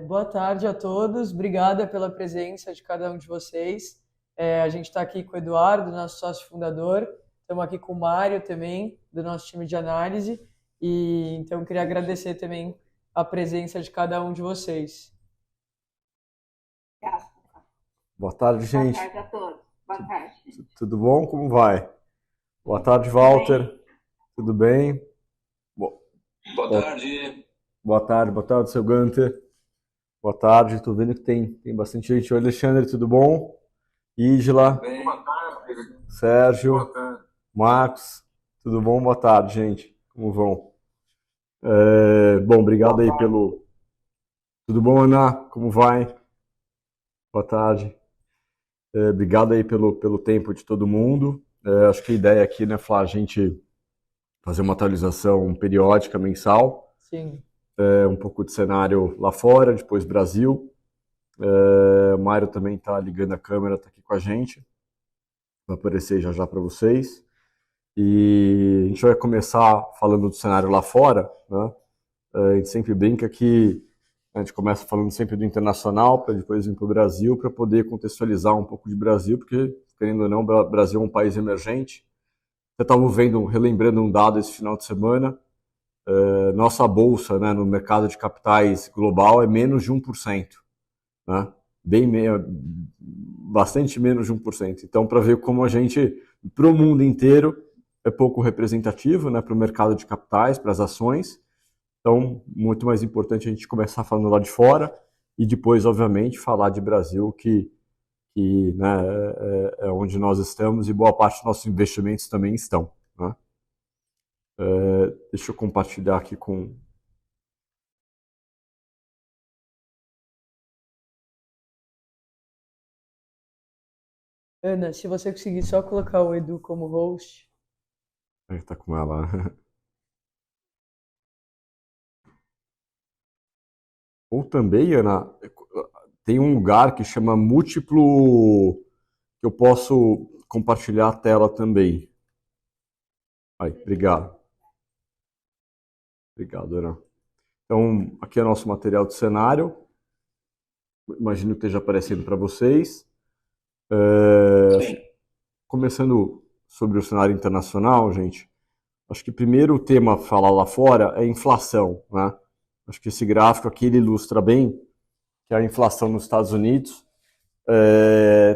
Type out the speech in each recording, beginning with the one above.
Boa tarde a todos, obrigada pela presença de cada um de vocês. A gente está aqui com o Eduardo, nosso sócio fundador, estamos aqui com o Mário também, do nosso time de análise, e então queria agradecer também a presença de cada um de vocês. Boa tarde, gente. Boa tarde a todos. Boa tarde. Tudo bom? Como vai? Boa tarde, Walter. Tudo bem? Boa tarde. Boa tarde, seu Gunter. Boa tarde, estou vendo que tem bastante gente. Oi, Alexandre, tudo bom? Ígila, Bem, boa tarde. Sérgio, Boa tarde. Marcos, tudo bom? Boa tarde, gente. Como vão? Bom, obrigado aí pelo... Tudo bom, Ana? Como vai? Boa tarde. Obrigado aí pelo tempo de todo mundo. Acho que a ideia aqui, né, Flá, a gente fazer uma atualização periódica, mensal. Sim. Um pouco de cenário lá fora, depois Brasil. O Mário também está ligando a câmera, está aqui com a gente. Vai aparecer já já para vocês. E a gente vai começar falando do cenário lá fora, né? A gente sempre brinca que a gente começa falando sempre do internacional, para depois vir para o Brasil, para poder contextualizar um pouco de Brasil, porque, querendo ou não, o Brasil é um país emergente. Eu estava relembrando um dado esse final de semana. Nossa bolsa, né, no mercado de capitais global é menos de 1%, né? Bastante menos de 1%. Então, para ver como a gente, para o mundo inteiro, é pouco representativo, né, para o mercado de capitais, para as ações. Então, muito mais importante a gente começar falando lá de fora e depois, obviamente, falar de Brasil, que né, é onde nós estamos e boa parte dos nossos investimentos também estão, né? Deixa eu compartilhar aqui com... Ana, se você conseguir só colocar o Edu como host. Tá com ela. Ou também, Ana, tem um lugar que chama múltiplo, que eu posso compartilhar a tela também. Aí, obrigado. Obrigado, Ana. Então, aqui é nosso material de cenário. Imagino que esteja aparecendo para vocês. Começando sobre o cenário internacional, gente, acho que primeiro o tema a falar lá fora é inflação, né? Acho que esse gráfico aqui ele ilustra bem que a inflação nos Estados Unidos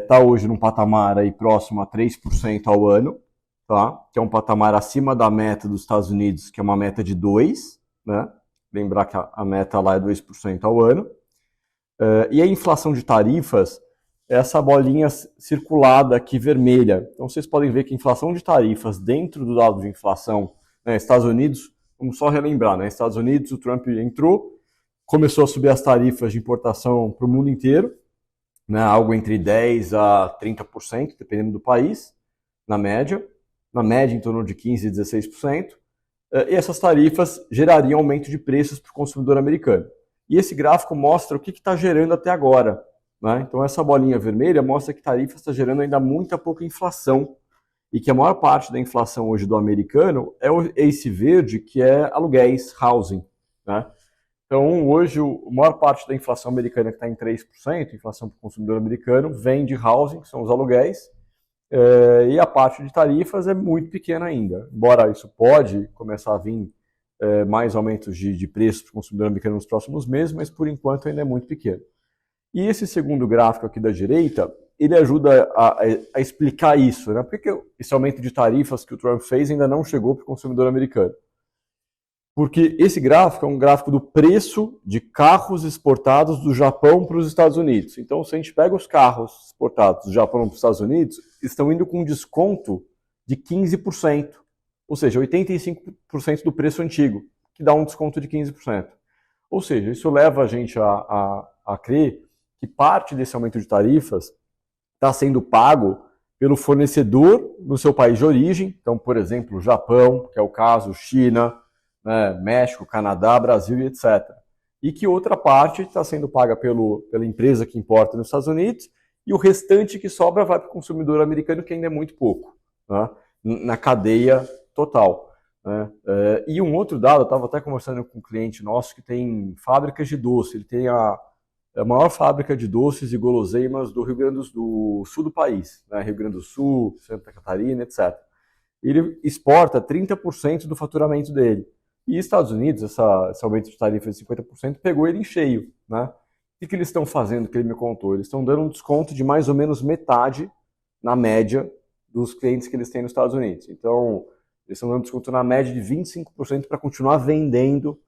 está hoje num patamar aí próximo a 3% ao ano, tá? Que é um patamar acima da meta dos Estados Unidos, que é uma meta de 2%, né? Lembrar que a meta lá é 2% ao ano. E a inflação de tarifas é essa bolinha circulada aqui vermelha. Então vocês podem ver que a inflação de tarifas dentro do dado de inflação, né, Estados Unidos, vamos só relembrar, né? Estados Unidos, o Trump entrou, começou a subir as tarifas de importação para o mundo inteiro, né, algo entre 10% a 30%, dependendo do país, na média em torno de 15% a 16%, e essas tarifas gerariam aumento de preços para o consumidor americano. E esse gráfico mostra o que está gerando até agora, né? Então essa bolinha vermelha mostra que tarifas está gerando ainda muita pouca inflação, e que a maior parte da inflação hoje do americano é esse verde, que é aluguéis, housing, né? Então, hoje, a maior parte da inflação americana, que está em 3%, inflação para o consumidor americano, vem de housing, que são os aluguéis, e a parte de tarifas é muito pequena ainda. Embora isso pode começar a vir mais aumentos de preços para o consumidor americano nos próximos meses, mas por enquanto ainda é muito pequeno. E esse segundo gráfico aqui da direita, ele ajuda a explicar isso, né? Por que esse aumento de tarifas que o Trump fez ainda não chegou para o consumidor americano? Porque esse gráfico é um gráfico do preço de carros exportados do Japão para os Estados Unidos. Então, se a gente pega os carros exportados do Japão para os Estados Unidos, estão indo com um desconto de 15%, ou seja, 85% do preço antigo, que dá um desconto de 15%. Ou seja, isso leva a gente a crer que parte desse aumento de tarifas está sendo pago pelo fornecedor no seu país de origem. Então, por exemplo, o Japão, que é o caso, China, né, México, Canadá, Brasil e etc. E que outra parte está sendo paga pela empresa que importa nos Estados Unidos, e o restante que sobra vai para o consumidor americano, que ainda é muito pouco, né, na cadeia total. né? E um outro dado, eu estava até conversando com um cliente nosso que tem fábricas de doce, ele tem a maior fábrica de doces e guloseimas do Rio Grande do Sul do país, né? Rio Grande do Sul, Santa Catarina, etc. Ele exporta 30% do faturamento dele. E Estados Unidos, esse aumento de tarifa de 50%, pegou ele em cheio, né? O que eles estão fazendo, que ele me contou? Eles estão dando um desconto de mais ou menos metade, na média, dos clientes que eles têm nos Estados Unidos. Então, eles estão dando desconto na média de 25% para continuar vendendo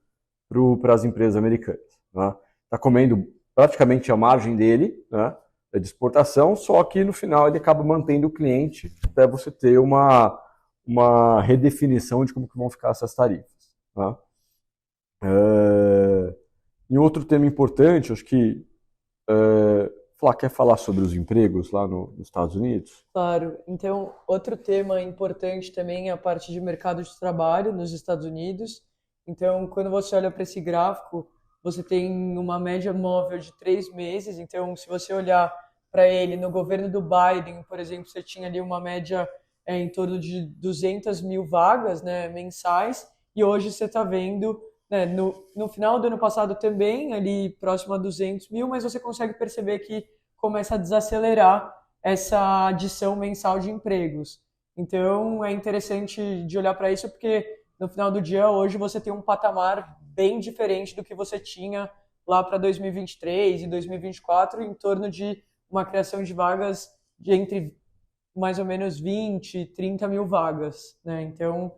para as empresas americanas. Né? Está comendo praticamente a margem dele, né, de exportação, só que no final ele acaba mantendo o cliente até você ter uma redefinição de como que vão ficar essas tarifas. Né? E outro tema importante, acho que Flá, quer falar sobre os empregos lá nos Estados Unidos? Claro. Então, outro tema importante também é a parte de mercado de trabalho nos Estados Unidos. Então, quando você olha para esse gráfico, você tem uma média móvel de 3 meses. Então, se você olhar para ele no governo do Biden, por exemplo, você tinha ali uma média em torno de 200 mil vagas, né, mensais, e hoje você está vendo, né, no final do ano passado também, ali próximo a 200 mil, mas você consegue perceber que começa a desacelerar essa adição mensal de empregos. Então, é interessante de olhar para isso, porque no final do dia, hoje, você tem um patamar bem diferente do que você tinha lá para 2023 e 2024, em torno de uma criação de vagas de entre mais ou menos 20, 30 mil vagas, né? Então,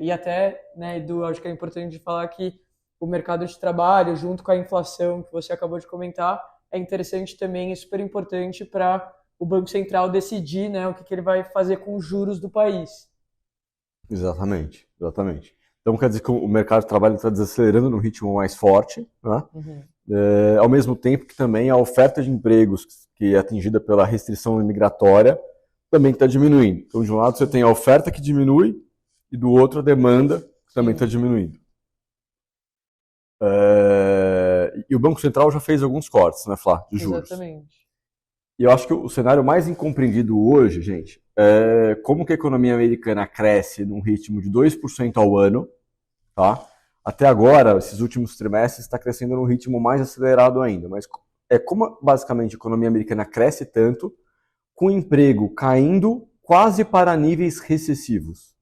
e até, né, Edu, acho que é importante de falar que o mercado de trabalho, junto com a inflação que você acabou de comentar, é interessante também, é super importante para o Banco Central decidir, né, o que ele vai fazer com os juros do país. Exatamente, exatamente. Então quer dizer que o mercado de trabalho está desacelerando num ritmo mais forte, né? Ao mesmo tempo que também a oferta de empregos, que é atingida pela restrição imigratória, também está diminuindo. Então, de um lado você tem a oferta que diminui e do outro a demanda que também está diminuindo. E o Banco Central já fez alguns cortes, né, Flá, de juros. Exatamente. E eu acho que o cenário mais incompreendido hoje, gente, é como que a economia americana cresce num ritmo de 2% ao ano, tá? Até agora, esses últimos trimestres, está crescendo num ritmo mais acelerado ainda. Mas como basicamente a economia americana cresce tanto, com o emprego caindo quase para níveis recessivos.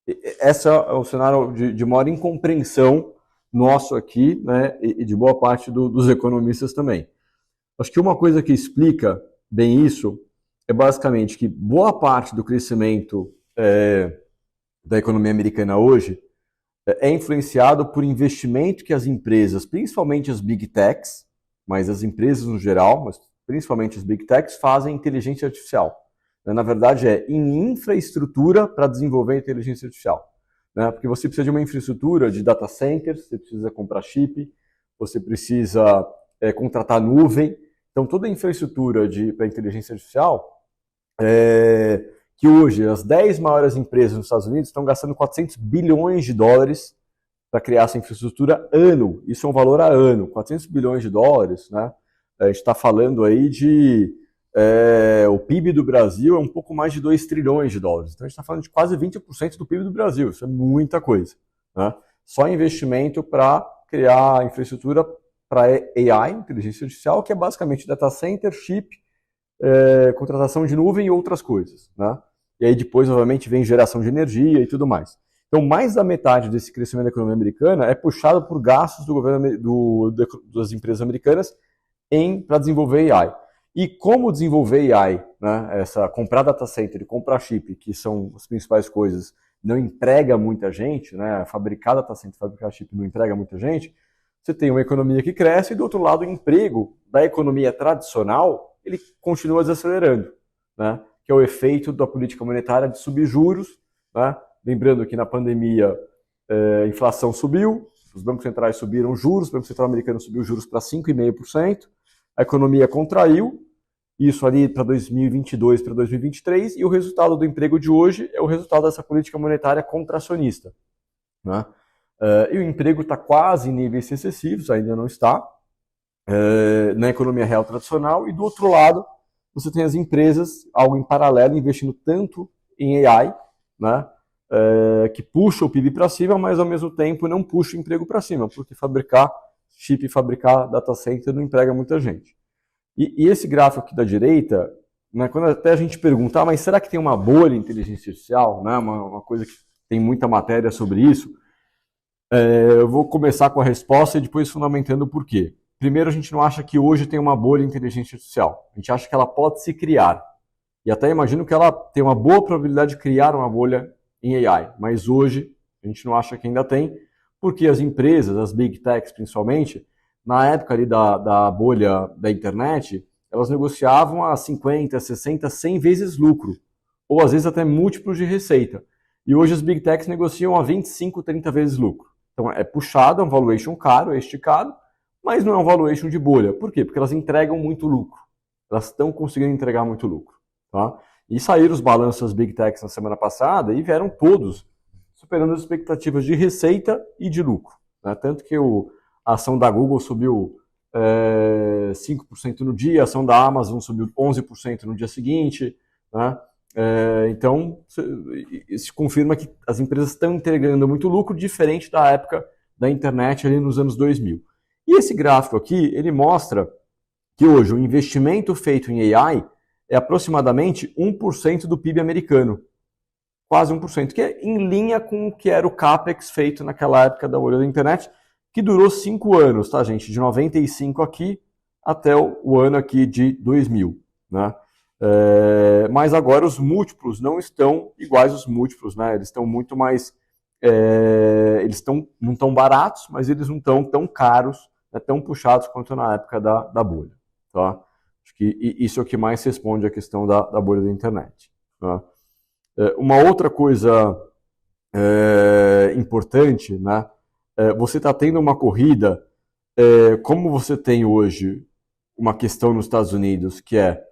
Esse é o cenário de maior incompreensão nosso aqui, né, e de boa parte dos economistas também. Acho que uma coisa que explica bem isso é basicamente que boa parte do crescimento da economia americana hoje é influenciado por investimento que as empresas, principalmente as Big Techs, mas as empresas no geral, mas principalmente as Big Techs, fazem em inteligência artificial. Na verdade, é em infraestrutura para desenvolver inteligência artificial. Porque você precisa de uma infraestrutura de data centers, você precisa comprar chip, você precisa contratar nuvem. Então, toda a infraestrutura para inteligência artificial, que hoje as 10 maiores empresas nos Estados Unidos estão gastando 400 bilhões de dólares para criar essa infraestrutura ano. Isso é um valor a ano, 400 bilhões de dólares, né? A gente está falando aí de... o PIB do Brasil é um pouco mais de 2 trilhões de dólares. Então, a gente está falando de quase 20% do PIB do Brasil. Isso é muita coisa, né? Só investimento para criar infraestrutura para AI, inteligência artificial, que é basicamente data center, chip, contratação de nuvem e outras coisas, né? E aí depois, obviamente, vem geração de energia e tudo mais. Então, mais da metade desse crescimento da economia americana é puxado por gastos do governo das empresas americanas para desenvolver AI. E como desenvolver AI, né, comprar data center e comprar chip, que são as principais coisas, não emprega muita gente, né, fabricar data center, fabricar chip não emprega muita gente, você tem uma economia que cresce e, do outro lado, o emprego da economia tradicional, ele continua desacelerando, né, que é o efeito da política monetária de subir juros, né. Lembrando que na pandemia a inflação subiu, os bancos centrais subiram juros, o Banco Central americano subiu juros para 5,5%, a economia contraiu, isso ali para 2022, para 2023, e o resultado do emprego de hoje é o resultado dessa política monetária contracionista, né? E o emprego está quase em níveis recessivos, ainda não está, na economia real tradicional, e do outro lado você tem as empresas, algo em paralelo, investindo tanto em AI, né? que puxa o PIB para cima, mas ao mesmo tempo não puxa o emprego para cima, porque fabricar chip e fabricar data center não emprega muita gente. E esse gráfico aqui da direita, né, quando até a gente pergunta, mas será que tem uma bolha em inteligência artificial? Né, uma coisa que tem muita matéria sobre isso. Eu vou começar com a resposta e depois fundamentando o porquê. Primeiro, a gente não acha que hoje tem uma bolha em inteligência artificial. A gente acha que ela pode se criar. E até imagino que ela tem uma boa probabilidade de criar uma bolha em AI. Mas hoje, a gente não acha que ainda tem, porque as empresas, as big techs principalmente, na época ali da bolha da internet, elas negociavam a 50, 60, 100 vezes lucro. Ou às vezes até múltiplos de receita. E hoje as big techs negociam a 25, 30 vezes lucro. Então é puxado, é um valuation caro, é esticado, mas não é um valuation de bolha. Por quê? Porque elas entregam muito lucro. Elas estão conseguindo entregar muito lucro. Tá? E saíram os balanços das big techs na semana passada e vieram todos superando as expectativas de receita e de lucro. Né? Tanto que a ação da Google subiu 5% no dia, a ação da Amazon subiu 11% no dia seguinte. Né? Então, isso confirma que as empresas estão entregando muito lucro, diferente da época da internet ali nos anos 2000. E esse gráfico aqui, ele mostra que hoje o investimento feito em AI é aproximadamente 1% do PIB americano. Quase 1%, que é em linha com o que era o CAPEX feito naquela época da bolha da internet, que durou 5 anos, tá, gente? De 95 aqui até o ano aqui de 2000, né? Mas agora os múltiplos não estão iguais aos múltiplos, né? Eles estão muito mais... não estão baratos, mas eles não estão tão caros, né, tão puxados quanto na época da bolha. Tá? Acho que isso é o que mais responde à questão da bolha da internet. Tá? Uma outra coisa importante, né? Você está tendo uma corrida, como você tem hoje uma questão nos Estados Unidos, que é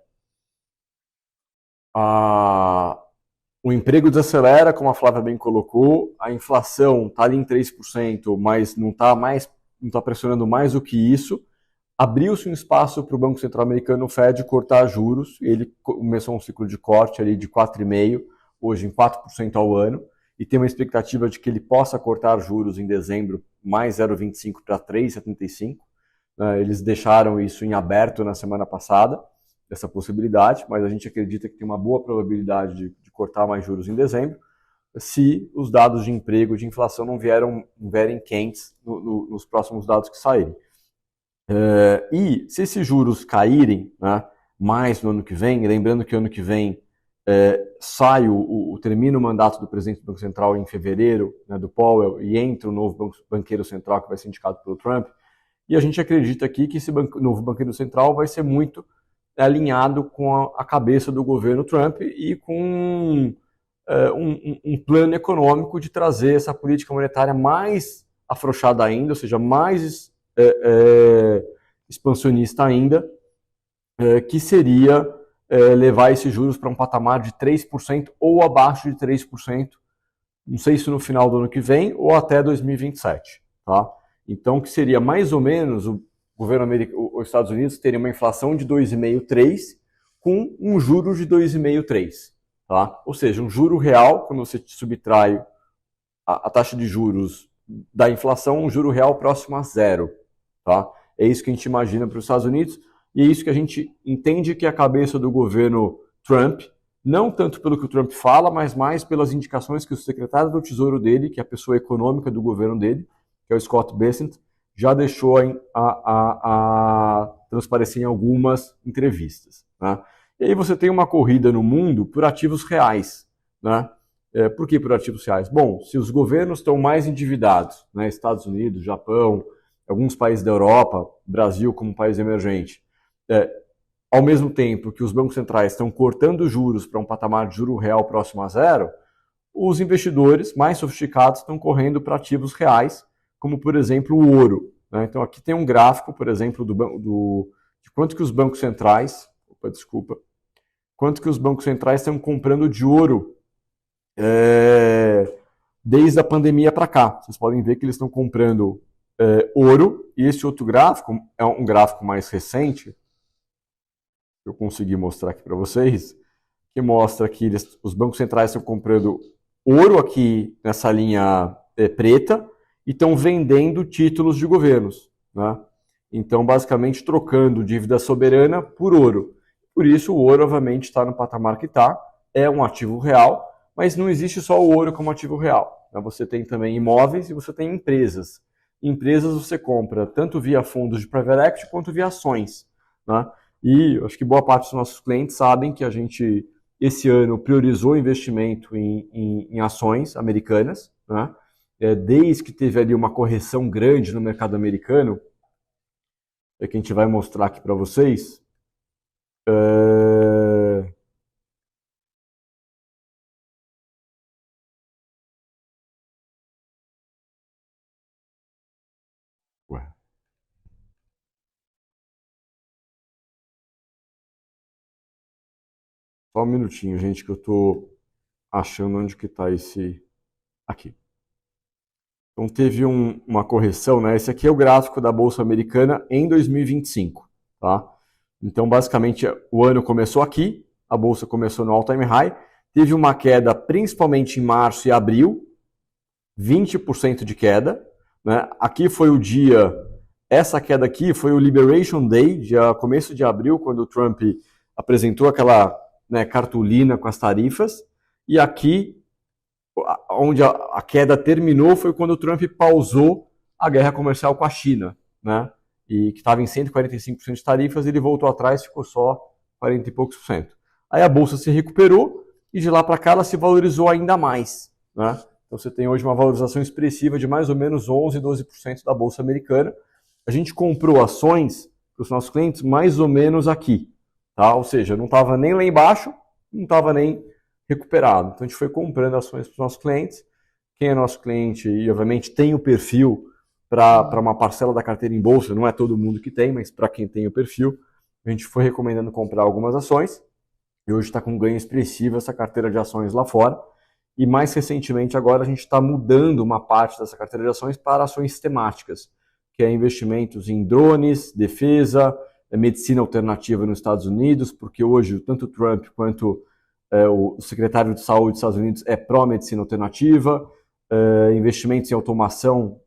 o emprego desacelera, como a Flávia bem colocou, a inflação está ali em 3%, mas não está pressionando mais do que isso. Abriu-se um espaço para o Banco Central Americano, o Fed, cortar juros. Ele começou um ciclo de corte ali de 4,5%, hoje em 4% ao ano, e tem uma expectativa de que ele possa cortar juros em dezembro, mais 0,25 para 3,75. Eles deixaram isso em aberto na semana passada, essa possibilidade, mas a gente acredita que tem uma boa probabilidade de cortar mais juros em dezembro, se os dados de emprego, de inflação não vierem quentes nos próximos dados que saírem. E se esses juros caírem, né, mais no ano que vem, lembrando que ano que vem termina o mandato do presidente do Banco Central em fevereiro, né, do Powell, e entra o novo banqueiro central que vai ser indicado pelo Trump, e a gente acredita aqui que esse novo banqueiro central vai ser muito alinhado com a cabeça do governo Trump e com um plano econômico de trazer essa política monetária mais afrouxada ainda, ou seja, mais expansionista ainda, que seria levar esses juros para um patamar de 3% ou abaixo de 3%, não sei se no final do ano que vem ou até 2027, tá? Então, que seria mais ou menos o governo americano, os Estados Unidos teria uma inflação de 2,5%, 3%, com um juro de 2,5%, 3%. Tá? Ou seja, um juro real, quando você subtrai a taxa de juros da inflação, um juro real próximo a zero. Tá? É isso que a gente imagina para os Estados Unidos e é isso que a gente entende que é a cabeça do governo Trump, não tanto pelo que o Trump fala, mas mais pelas indicações que o secretário do Tesouro dele, que é a pessoa econômica do governo dele, que é o Scott Bessent, já deixou a transparecer em algumas entrevistas. Né? E aí você tem uma corrida no mundo por ativos reais. Né? Por que por ativos reais? Bom, se os governos estão mais endividados, né? Estados Unidos, Japão, alguns países da Europa, Brasil como país emergente, ao mesmo tempo que os bancos centrais estão cortando juros para um patamar de juro real próximo a zero, os investidores mais sofisticados estão correndo para ativos reais, como, por exemplo, o ouro. Né? Então, aqui tem um gráfico, por exemplo, de quanto que os bancos centrais... quanto que os bancos centrais estão comprando de ouro desde a pandemia para cá. Vocês podem ver que eles estão comprando ouro, e esse outro gráfico é um gráfico mais recente, eu consegui mostrar aqui para vocês, que mostra que os bancos centrais estão comprando ouro aqui nessa linha preta e estão vendendo títulos de governos, né? Então, basicamente, trocando dívida soberana por ouro. Por isso, o ouro, obviamente, está no patamar que está, é um ativo real, mas não existe só o ouro como ativo real, né? Você tem também imóveis e você tem empresas. Empresas você compra tanto via fundos de private equity quanto via ações, né? E eu acho que boa parte dos nossos clientes sabem que a gente, esse ano, priorizou investimento em ações americanas, né? Desde que teve ali uma correção grande no mercado americano, que a gente vai mostrar aqui para vocês. Ué. Só um minutinho, gente, que eu estou achando onde que está esse... Aqui. Então teve uma correção, né? Esse aqui é o gráfico da Bolsa Americana em 2025, tá? Então, basicamente, o ano começou aqui, a Bolsa começou no all-time high, teve uma queda principalmente em março e abril, 20% de queda, né? Aqui foi o dia, essa queda aqui foi o Liberation Day, dia, começo de abril, quando o Trump apresentou aquela, né, cartolina com as tarifas, e aqui onde a queda terminou foi quando o Trump pausou a guerra comercial com a China, né? E que estava em 145% de tarifas, ele voltou atrás, ficou só 40 e poucos por cento. Aí a bolsa se recuperou e de lá para cá ela se valorizou ainda mais, né? Então você tem hoje uma valorização expressiva de mais ou menos 11, 12% da bolsa americana. A gente comprou ações para os nossos clientes mais ou menos aqui, tá? Ou seja, não estava nem lá embaixo, não estava nem recuperado. Então a gente foi comprando ações para os nossos clientes. Quem é nosso cliente e obviamente tem o perfil para uma parcela da carteira em bolsa, não é todo mundo que tem, mas para quem tem o perfil, a gente foi recomendando comprar algumas ações e hoje está com um ganho expressivo essa carteira de ações lá fora. E mais recentemente agora a gente está mudando uma parte dessa carteira de ações para ações temáticas, que é investimentos em drones, defesa, medicina alternativa nos Estados Unidos, porque hoje tanto o Trump quanto o secretário de saúde dos Estados Unidos é pró-medicina alternativa, investimentos em automação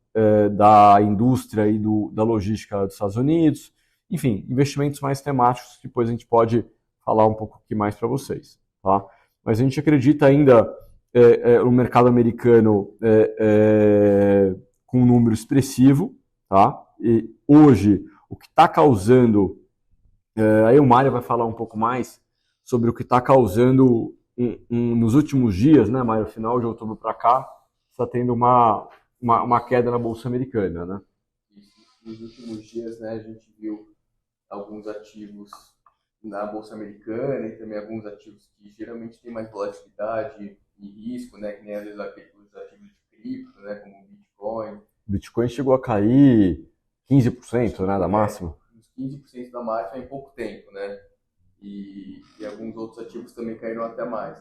da indústria e da logística dos Estados Unidos, enfim, investimentos mais temáticos que depois a gente pode falar um pouco aqui mais para vocês, tá? Mas a gente acredita ainda no mercado americano com um número expressivo, tá? E hoje, o que está causando, aí o Mário vai falar um pouco mais sobre o que está causando nos últimos dias, né, Mário, final de outubro para cá, está tendo uma queda na Bolsa Americana, né? Nos últimos dias, né, a gente viu alguns ativos na Bolsa Americana e também alguns ativos que geralmente têm mais volatilidade e risco, né, que nem às vezes os ativos de cripto, né, como o Bitcoin. O Bitcoin chegou a cair 15%, né, da máxima? Uns 15% da máxima em pouco tempo, né? E alguns outros ativos também caíram até mais.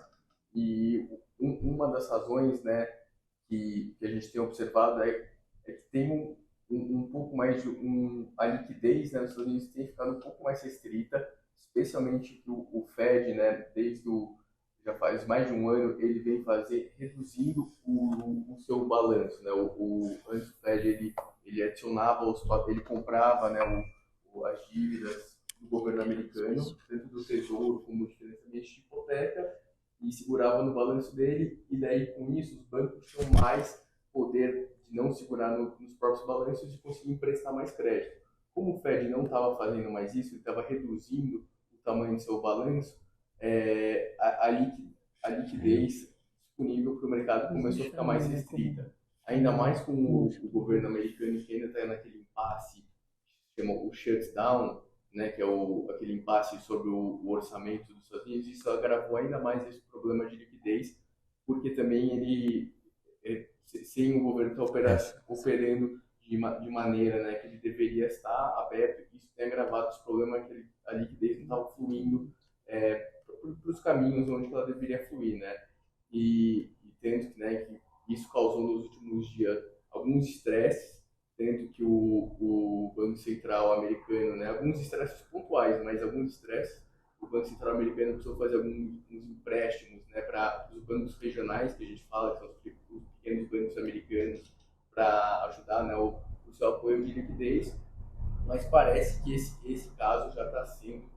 E uma das razões, né, que a gente tem observado é que tem um pouco mais de a liquidez, né, nos Estados Unidos tem ficado um pouco mais restrita, especialmente o Fed, né, já faz mais de um ano, ele vem reduzindo o seu balanço, né, antes o Fed ele adicionava ele comprava, né, as dívidas do governo americano, tanto do Tesouro como de financiamento de hipoteca, e segurava no balanço dele, e daí com isso os bancos tinham mais poder de não segurar nos próprios balanços e conseguir emprestar mais crédito. Como o Fed não estava fazendo mais isso, ele estava reduzindo o tamanho do seu balanço, a liquidez disponível para o mercado começou a ficar mais restrita. Ainda mais com o governo americano que ainda está naquele impasse, que chama o shutdown, né, que é aquele impasse sobre o orçamento dos Estados Unidos. Isso agravou ainda mais esse problema de liquidez, porque também ele, sem o governo estar operando de maneira, né, que ele deveria estar aberto, isso tem agravado os problemas que a liquidez não estava fluindo para os caminhos onde ela deveria fluir, né? E tanto, né, que isso causou nos últimos dias alguns estresses, tanto que o Banco Central americano, né, alguns estresses pontuais, mas alguns estresses, o Banco Central americano precisou fazer alguns empréstimos, né, para os bancos regionais, que a gente fala, que são os pequenos bancos americanos, para ajudar, né, o seu apoio de liquidez, mas parece que esse caso já está sendo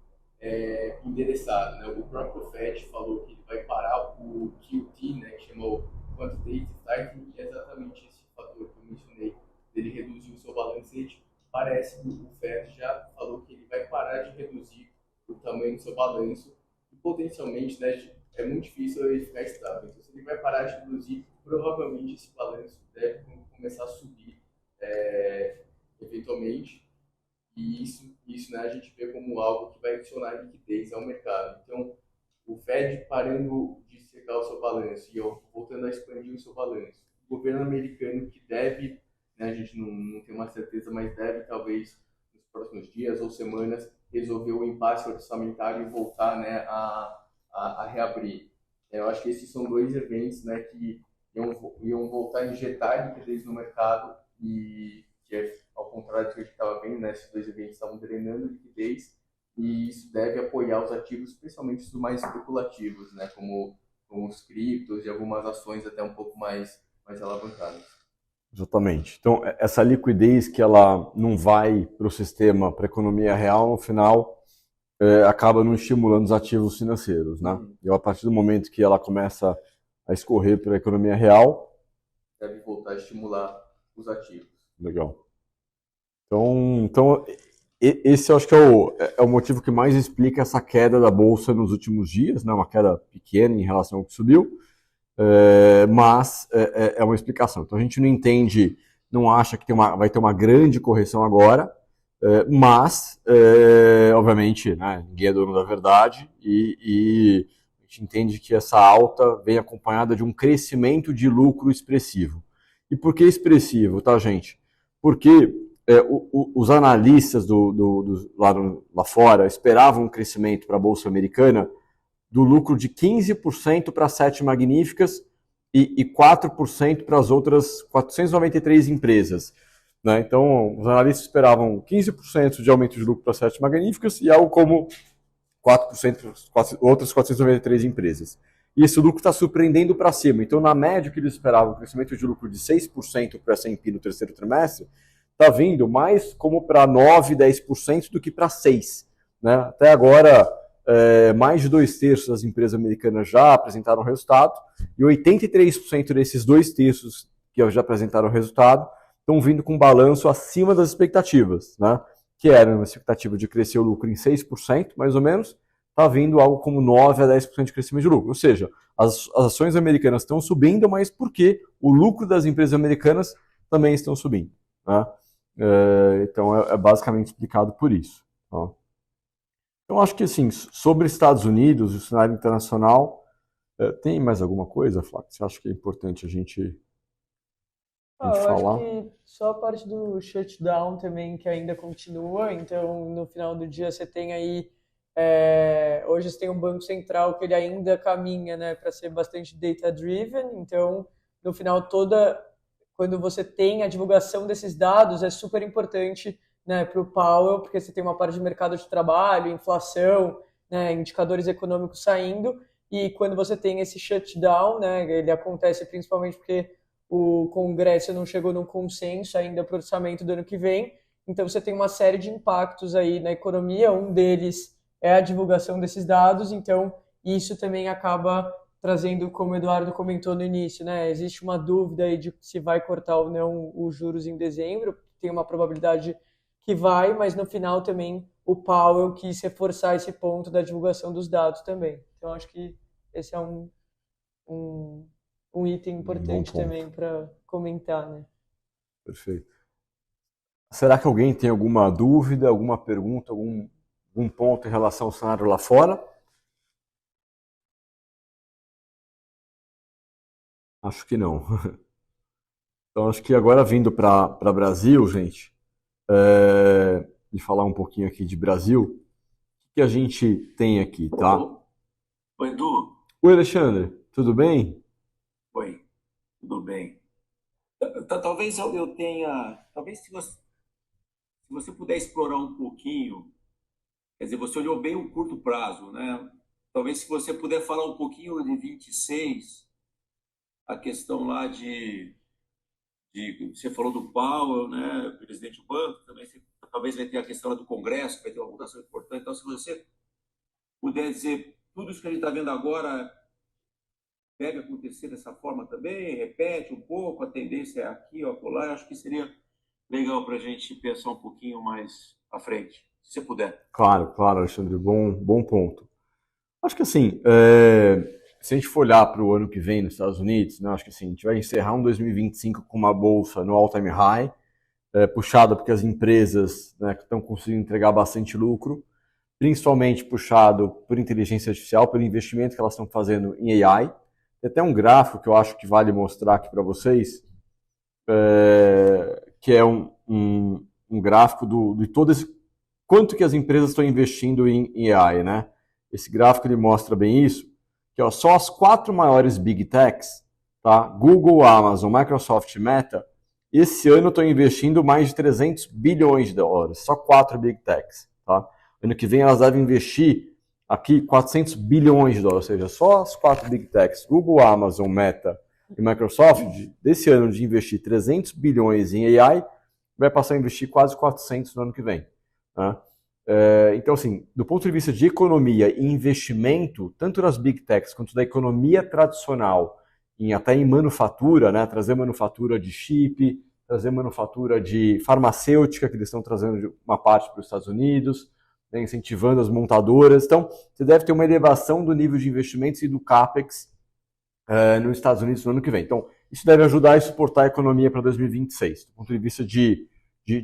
endereçado, né? O próprio Fed falou que ele vai parar o QT, né, que chamou Quantitative Tightening, e é exatamente esse fator que eu mencionei, ele reduzir o seu balancete. Parece que o Fed já falou que ele vai parar de reduzir o tamanho do seu balanço e potencialmente, né, é muito difícil ele ficar estável. Então, se ele vai parar de reduzir, provavelmente esse balanço deve começar a subir eventualmente. E isso, né, a gente vê como algo que vai adicionar liquidez ao mercado. Então, o Fed parando de secar o seu balanço e voltando a expandir o seu balanço. O governo americano que deve, né, a gente não tem uma certeza, mas deve talvez nos próximos dias ou semanas resolver o impasse orçamentário e voltar, né, a reabrir. Eu acho que esses são dois eventos, né, que iam voltar a injetar liquidez no mercado e que ao contrário do que a gente estava vendo, né, esses dois eventos estavam drenando liquidez e isso deve apoiar os ativos, especialmente os mais especulativos, né, como os criptos e algumas ações até um pouco mais alavancadas. Exatamente. Então, essa liquidez que ela não vai para o sistema, para a economia real, no final, acaba não estimulando os ativos financeiros, né? E a partir do momento que ela começa a escorrer para a economia real, deve voltar a estimular os ativos. Legal. Então esse eu acho que é o motivo que mais explica essa queda da Bolsa nos últimos dias, né? Uma queda pequena em relação ao que subiu, mas é uma explicação. Então a gente não entende, não acha que vai ter uma grande correção agora, mas, obviamente, né, ninguém é dono da verdade e a gente entende que essa alta vem acompanhada de um crescimento de lucro expressivo. E por que expressivo, tá, gente? Porque os analistas lá fora esperavam um crescimento para a Bolsa Americana do lucro de 15% para as 7 magníficas e 4% para as outras 493 empresas. Né? Então, os analistas esperavam 15% de aumento de lucro para as 7 magníficas e algo como 4% para as outras 493 empresas. E esse lucro está surpreendendo para cima. Então, na média que eles esperavam, um crescimento de lucro de 6% para a S&P no terceiro trimestre, está vindo mais como para 9%, 10% do que para 6%. Né? Até agora, mais de 2/3 das empresas americanas já apresentaram resultado, e 83% desses 2/3 que já apresentaram resultado estão vindo com um balanço acima das expectativas, né? Que era uma expectativa de crescer o lucro em 6%, mais ou menos, está vindo algo como 9% a 10% de crescimento de lucro. Ou seja, as ações americanas estão subindo, mas porque o lucro das empresas americanas também estão subindo. Né? Então é basicamente explicado por isso. Tá? Então acho que assim, sobre Estados Unidos e o cenário internacional, tem mais alguma coisa, Flávio, que você acha que é importante a gente falar? Acho que só a parte do shutdown também que ainda continua, então no final do dia você tem aí, hoje você tem um Banco Central que ele ainda caminha, né, para ser bastante data-driven, então no final quando você tem a divulgação desses dados é super importante, né, para o Powell, porque você tem uma parte de mercado de trabalho, inflação, né, indicadores econômicos saindo, e quando você tem esse shutdown, né, ele acontece principalmente porque o Congresso não chegou num consenso ainda para o orçamento do ano que vem, então você tem uma série de impactos aí na economia, um deles é a divulgação desses dados, então isso também acaba trazendo, como o Eduardo comentou no início, né, existe uma dúvida aí de se vai cortar ou não os juros em dezembro, tem uma probabilidade que vai, mas no final também o Powell quis reforçar esse ponto da divulgação dos dados também. Então acho que esse é um item importante também para comentar, né? Perfeito. Será que alguém tem alguma dúvida, alguma pergunta, algum ponto em relação ao cenário lá fora? Acho que não. Então acho que agora vindo para Brasil, gente, e falar um pouquinho aqui de Brasil, o que a gente tem aqui, tá? Oi, Edu. Oi, Alexandre, tudo bem? Oi, tudo bem. Talvez eu tenha. Talvez se você puder explorar um pouquinho Quer dizer, você olhou bem o curto prazo, né? Talvez se você puder falar um pouquinho de 26, a questão lá você falou do Powell, né? Presidente do banco, também talvez vai ter a questão lá do Congresso, vai ter uma votação importante. Então, se você puder dizer tudo isso que a gente está vendo agora deve acontecer dessa forma também, repete um pouco, a tendência é aqui ou acolá, eu acho que seria legal para a gente pensar um pouquinho mais à frente, se você puder. Claro, claro, Alexandre, bom ponto. Acho que assim, se a gente for olhar para o ano que vem nos Estados Unidos, né, acho que assim, a gente vai encerrar um 2025 com uma bolsa no all-time high, puxada porque as empresas, né, estão conseguindo entregar bastante lucro, principalmente puxado por inteligência artificial, pelo investimento que elas estão fazendo em AI. Tem até um gráfico que eu acho que vale mostrar aqui para vocês, que é um gráfico de todo esse quanto que as empresas estão investindo em AI, né? Esse gráfico ele mostra bem isso, que ó, só as 4 maiores Big Techs, tá? Google, Amazon, Microsoft e Meta, esse ano estão investindo mais de 300 bilhões de dólares, só 4 Big Techs, tá? Ano que vem elas devem investir aqui 400 bilhões de dólares, ou seja, só as 4 Big Techs, Google, Amazon, Meta e Microsoft, desse ano de investir 300 bilhões em AI, vai passar a investir quase 400 no ano que vem. Né? Então, assim, do ponto de vista de economia e investimento, tanto das Big Techs quanto da economia tradicional, até em manufatura, né? Trazer manufatura de chip, trazer manufatura de farmacêutica, que eles estão trazendo uma parte para os Estados Unidos, né? Incentivando as montadoras. Então, você deve ter uma elevação do nível de investimentos e do CAPEX nos Estados Unidos no ano que vem. Então, isso deve ajudar a suportar a economia para 2026, do ponto de vista de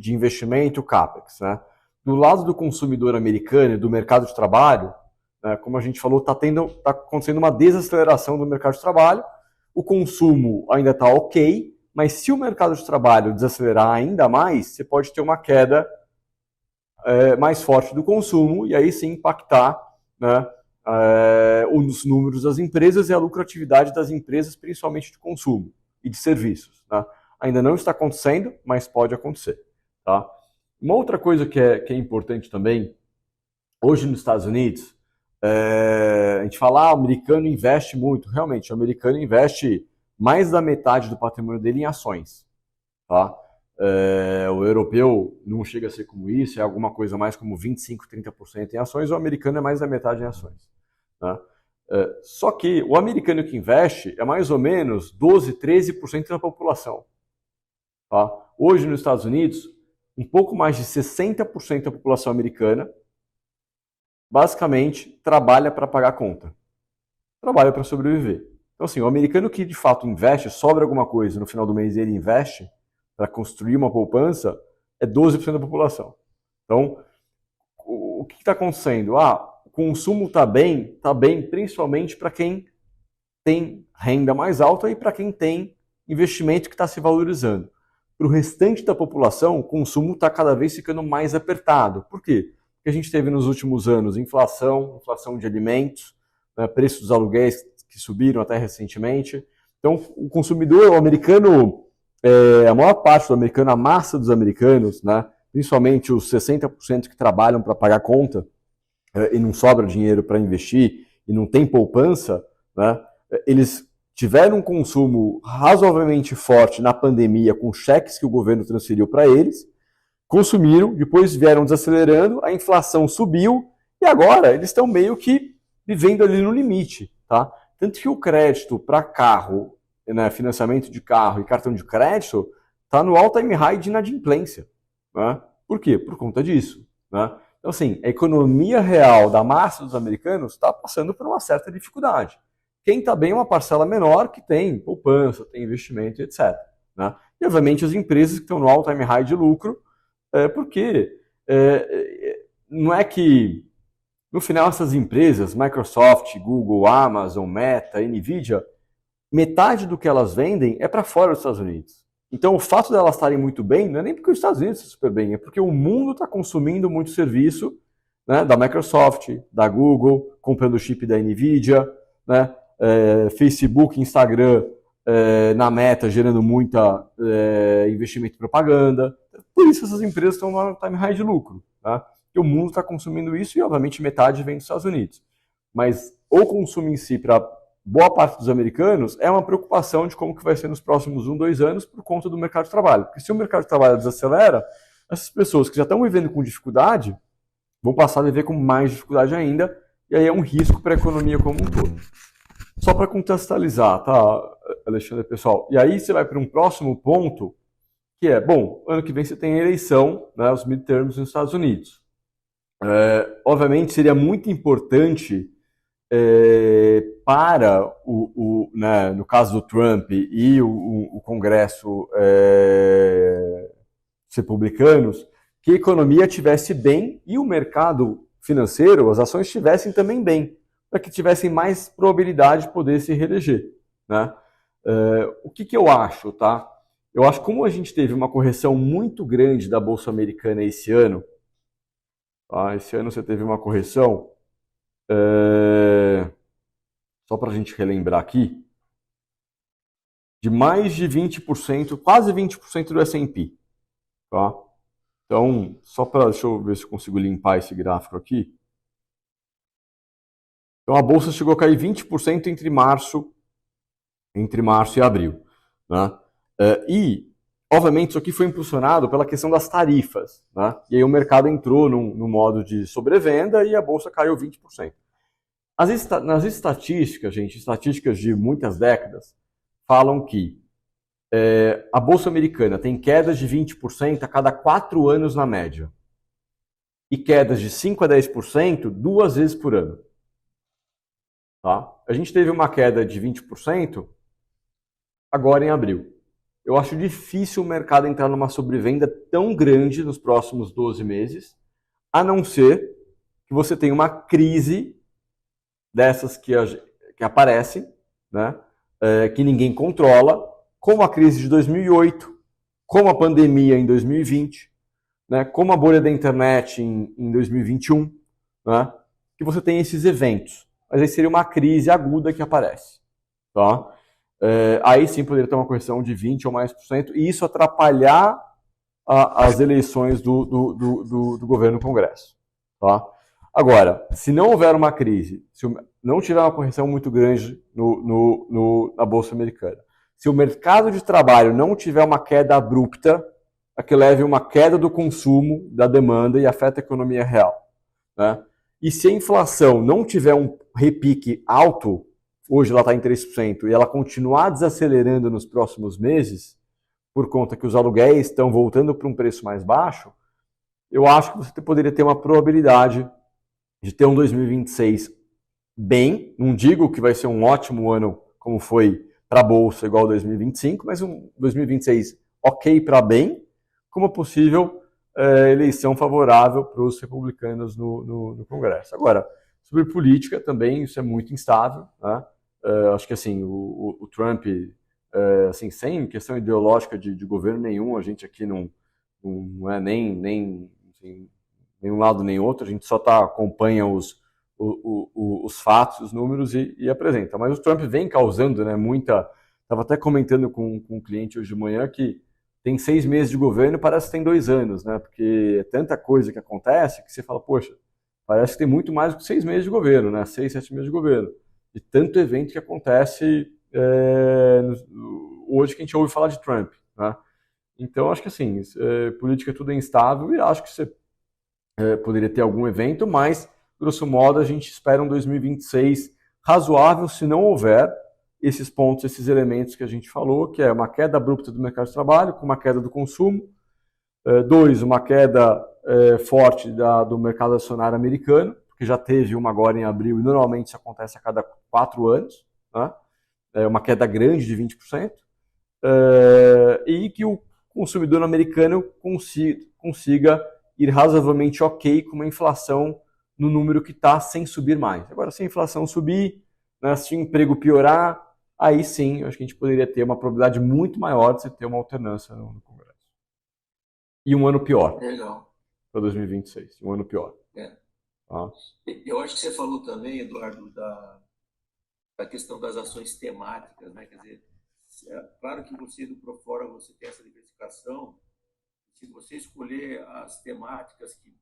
investimento, CAPEX, né? Do lado do consumidor americano e do mercado de trabalho, né, como a gente falou, está acontecendo uma desaceleração do mercado de trabalho. O consumo ainda está ok, mas se o mercado de trabalho desacelerar ainda mais, você pode ter uma queda mais forte do consumo e aí sim impactar, né, os números das empresas e a lucratividade das empresas, principalmente de consumo e de serviços. Né? Ainda não está acontecendo, mas pode acontecer. Tá? Uma outra coisa que é importante também, hoje nos Estados Unidos, a gente fala, o americano investe muito. Realmente, o americano investe mais da metade do patrimônio dele em ações. Tá? O europeu não chega a ser como isso, é alguma coisa mais como 25%, 30% em ações, o americano é mais da metade em ações. Tá? Só que o americano que investe é mais ou menos 12%, 13% da população. Tá? Hoje nos Estados Unidos, um pouco mais de 60% da população americana basicamente trabalha para pagar a conta. Trabalha para sobreviver. Então, assim, o americano que de fato investe, sobra alguma coisa, no final do mês ele investe para construir uma poupança, é 12% da população. Então, o que está acontecendo? O consumo está bem principalmente para quem tem renda mais alta e para quem tem investimento que está se valorizando. Para o restante da população, o consumo está cada vez ficando mais apertado. Por quê? Porque a gente teve nos últimos anos inflação de alimentos, né, preços dos aluguéis que subiram até recentemente. Então, o consumidor americano, a maior parte do americano, a massa dos americanos, né, principalmente os 60% que trabalham para pagar conta e não sobra dinheiro para investir e não tem poupança, né, eles tiveram um consumo razoavelmente forte na pandemia com cheques que o governo transferiu para eles, consumiram, depois vieram desacelerando, a inflação subiu e agora eles estão meio que vivendo ali no limite. Tá? Tanto que o crédito para carro, né, financiamento de carro e cartão de crédito está no all-time high de inadimplência. Né? Por quê? Por conta disso. Né? Então, assim, a economia real da massa dos americanos está passando por uma certa dificuldade. Quem está bem é uma parcela menor que tem poupança, tem investimento, etc. Né? E, obviamente, as empresas que estão no all-time high de lucro, porque não é que, no final, essas empresas, Microsoft, Google, Amazon, Meta, Nvidia, metade do que elas vendem é para fora dos Estados Unidos. Então, o fato delas estarem muito bem não é nem porque os Estados Unidos estão super bem, é porque o mundo está consumindo muito serviço, né, da Microsoft, da Google, comprando o chip da Nvidia, né, Facebook, Instagram, na Meta, gerando muita investimento em propaganda. Por isso essas empresas estão no time high de lucro. Tá? que o mundo está consumindo isso e, obviamente, metade vem dos Estados Unidos. Mas o consumo em si, para boa parte dos americanos, é uma preocupação de como que vai ser nos próximos 2 anos por conta do mercado de trabalho. Porque se o mercado de trabalho desacelera, essas pessoas que já estão vivendo com dificuldade vão passar a viver com mais dificuldade ainda, e aí é um risco para a economia como um todo. Só para contextualizar, tá, Alexandre, pessoal? E aí você vai para um próximo ponto, que é, bom, ano que vem você tem a eleição, né, os midterms nos Estados Unidos. Obviamente seria muito importante para né, no caso do Trump e o Congresso dos republicanos, que a economia estivesse bem e o mercado financeiro, as ações estivessem também bem, para que tivessem mais probabilidade de poder se reeleger, né? O que eu acho, tá? Eu acho que como a gente teve uma correção muito grande da Bolsa Americana esse ano, tá? Esse ano você teve uma correção, só para a gente relembrar aqui, de mais de 20%, quase 20% do S&P, tá? Então, deixa eu ver se eu consigo limpar esse gráfico aqui. Então, a Bolsa chegou a cair 20% entre março e abril, né? E, obviamente, isso aqui foi impulsionado pela questão das tarifas, né? E aí o mercado entrou no modo de sobrevenda e a Bolsa caiu 20%. Nas estatísticas, gente, estatísticas de muitas décadas, falam que a Bolsa Americana tem quedas de 20% a cada 4 anos na média. E quedas de 5 a 10% 2 vezes por ano. Tá? A gente teve uma queda de 20% agora em abril. Eu acho difícil o mercado entrar numa sobrevenda tão grande nos próximos 12 meses, a não ser que você tenha uma crise dessas que aparecem, né? Que ninguém controla, como a crise de 2008, como a pandemia em 2020, né? Como a bolha da internet em 2021, né? Que você tem esses eventos. Mas aí seria uma crise aguda que aparece. Tá? Aí sim poderia ter uma correção de 20% ou mais e isso atrapalhar as eleições do governo e Congresso. Tá? Agora, se não houver uma crise, se não tiver uma correção muito grande na Bolsa Americana, se o mercado de trabalho não tiver uma queda abrupta, a que leve uma queda do consumo, da demanda e afeta a economia real, né? E se a inflação não tiver um repique alto, hoje ela está em 3%, e ela continuar desacelerando nos próximos meses, por conta que os aluguéis estão voltando para um preço mais baixo, eu acho que você poderia ter uma probabilidade de ter um 2026 bem, não digo que vai ser um ótimo ano como foi para a Bolsa igual 2025, mas um 2026 ok para bem, como possível eleição favorável para os republicanos no Congresso. Agora, sobre política também, isso é muito instável, né? Acho que assim, o Trump, assim, sem questão ideológica de governo nenhum, a gente aqui não é nem assim, nem um lado nem outro, a gente só acompanha os fatos, os números e apresenta. Mas o Trump vem causando, né, estava até comentando com um cliente hoje de manhã que tem 6 meses de governo, parece que tem 2 anos, né? Porque é tanta coisa que acontece que você fala, poxa, parece que tem muito mais do que 6 meses de governo, né? 6, 7 meses de governo. De tanto evento que acontece hoje que a gente ouve falar de Trump, né? Então, acho que assim, política tudo é instável e acho que você poderia ter algum evento, mas, grosso modo, a gente espera um 2026 razoável, se não houver esses pontos, esses elementos que a gente falou, que é uma queda abrupta do mercado de trabalho, com uma queda do consumo. 2, uma queda forte do mercado acionário americano, que já teve uma agora em abril, e normalmente isso acontece a cada 4 anos, né? Uma queda grande de 20%, e que o consumidor americano consiga ir razoavelmente ok com uma inflação no número que está, sem subir mais. Agora, se a inflação subir, né, se o emprego piorar, aí sim, acho que a gente poderia ter uma probabilidade muito maior de você ter uma alternância no Congresso. E um ano pior. Legal. Para 2026, um ano pior. Tá? Eu acho que você falou também, Eduardo, da questão das ações temáticas, né? Quer dizer, claro que você do Profora você tem essa diversificação. Se você escolher as temáticas que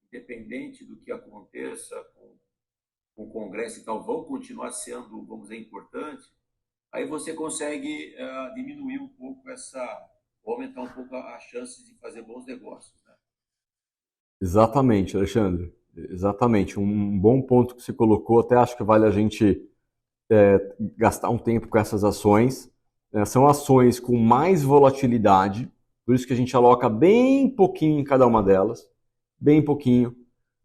independente do que aconteça com o Congresso e tal, vão continuar sendo, vamos dizer, importantes, aí você consegue diminuir um pouco aumentar um pouco as chances de fazer bons negócios, né? Exatamente, Alexandre. Exatamente. Um bom ponto que você colocou, até acho que vale a gente gastar um tempo com essas ações. São ações com mais volatilidade, por isso que a gente aloca bem pouquinho em cada uma delas, bem pouquinho.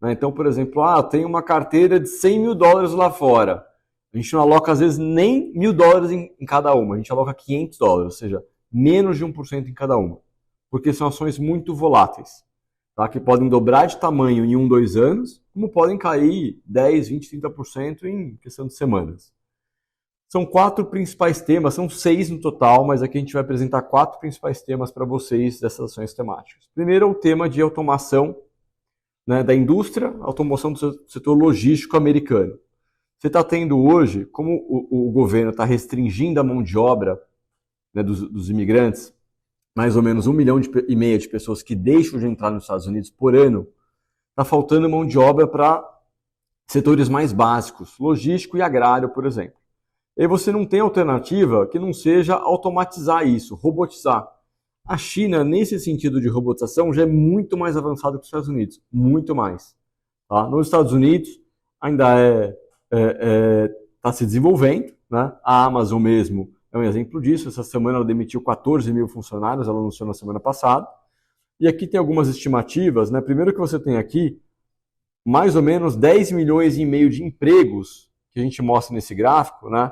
Então, por exemplo, tem uma carteira de 100 mil dólares lá fora. A gente não aloca, às vezes, nem $1.000 em cada uma. A gente aloca $500, ou seja, menos de 1% em cada uma. Porque são ações muito voláteis, tá? Que podem dobrar de tamanho em 1, 2 anos, como podem cair 10, 20, 30% em questão de semanas. São 4 principais temas, são 6 no total, mas aqui a gente vai apresentar 4 principais temas para vocês dessas ações temáticas. Primeiro é o tema de automação, né, da indústria, automação do setor logístico americano. Você está tendo hoje, como o governo está restringindo a mão de obra, né, dos imigrantes, mais ou menos 1,5 milhão de pessoas que deixam de entrar nos Estados Unidos por ano, está faltando mão de obra para setores mais básicos, logístico e agrário, por exemplo. E você não tem alternativa que não seja automatizar isso, robotizar. A China, nesse sentido de robotização, já é muito mais avançada que os Estados Unidos, muito mais. Tá? Nos Estados Unidos, ainda está se desenvolvendo, né? A Amazon mesmo é um exemplo disso. Essa semana ela demitiu 14 mil funcionários, ela anunciou na semana passada. E aqui tem algumas estimativas, né? Primeiro que você tem aqui, mais ou menos 10 milhões e meio de empregos, que a gente mostra nesse gráfico, né?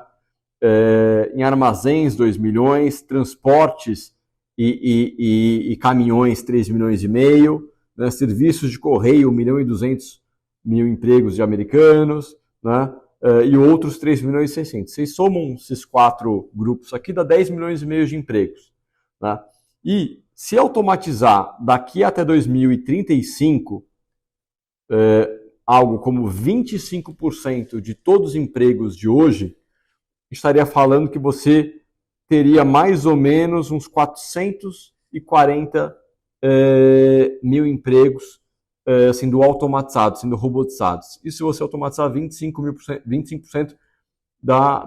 Em armazéns, 2 milhões, transportes e caminhões, 3 milhões e meio, né? Serviços de correio, 1 milhão e 200 mil empregos de americanos, né? E outros 3 milhões e 600. Vocês somam esses 4 grupos aqui, dá 10 milhões e meio de empregos, né? E se automatizar daqui até 2035, algo como 25% de todos os empregos de hoje, estaria falando que você teria mais ou menos uns 440 mil empregos sendo automatizados, sendo robotizados. E se você automatizar 25%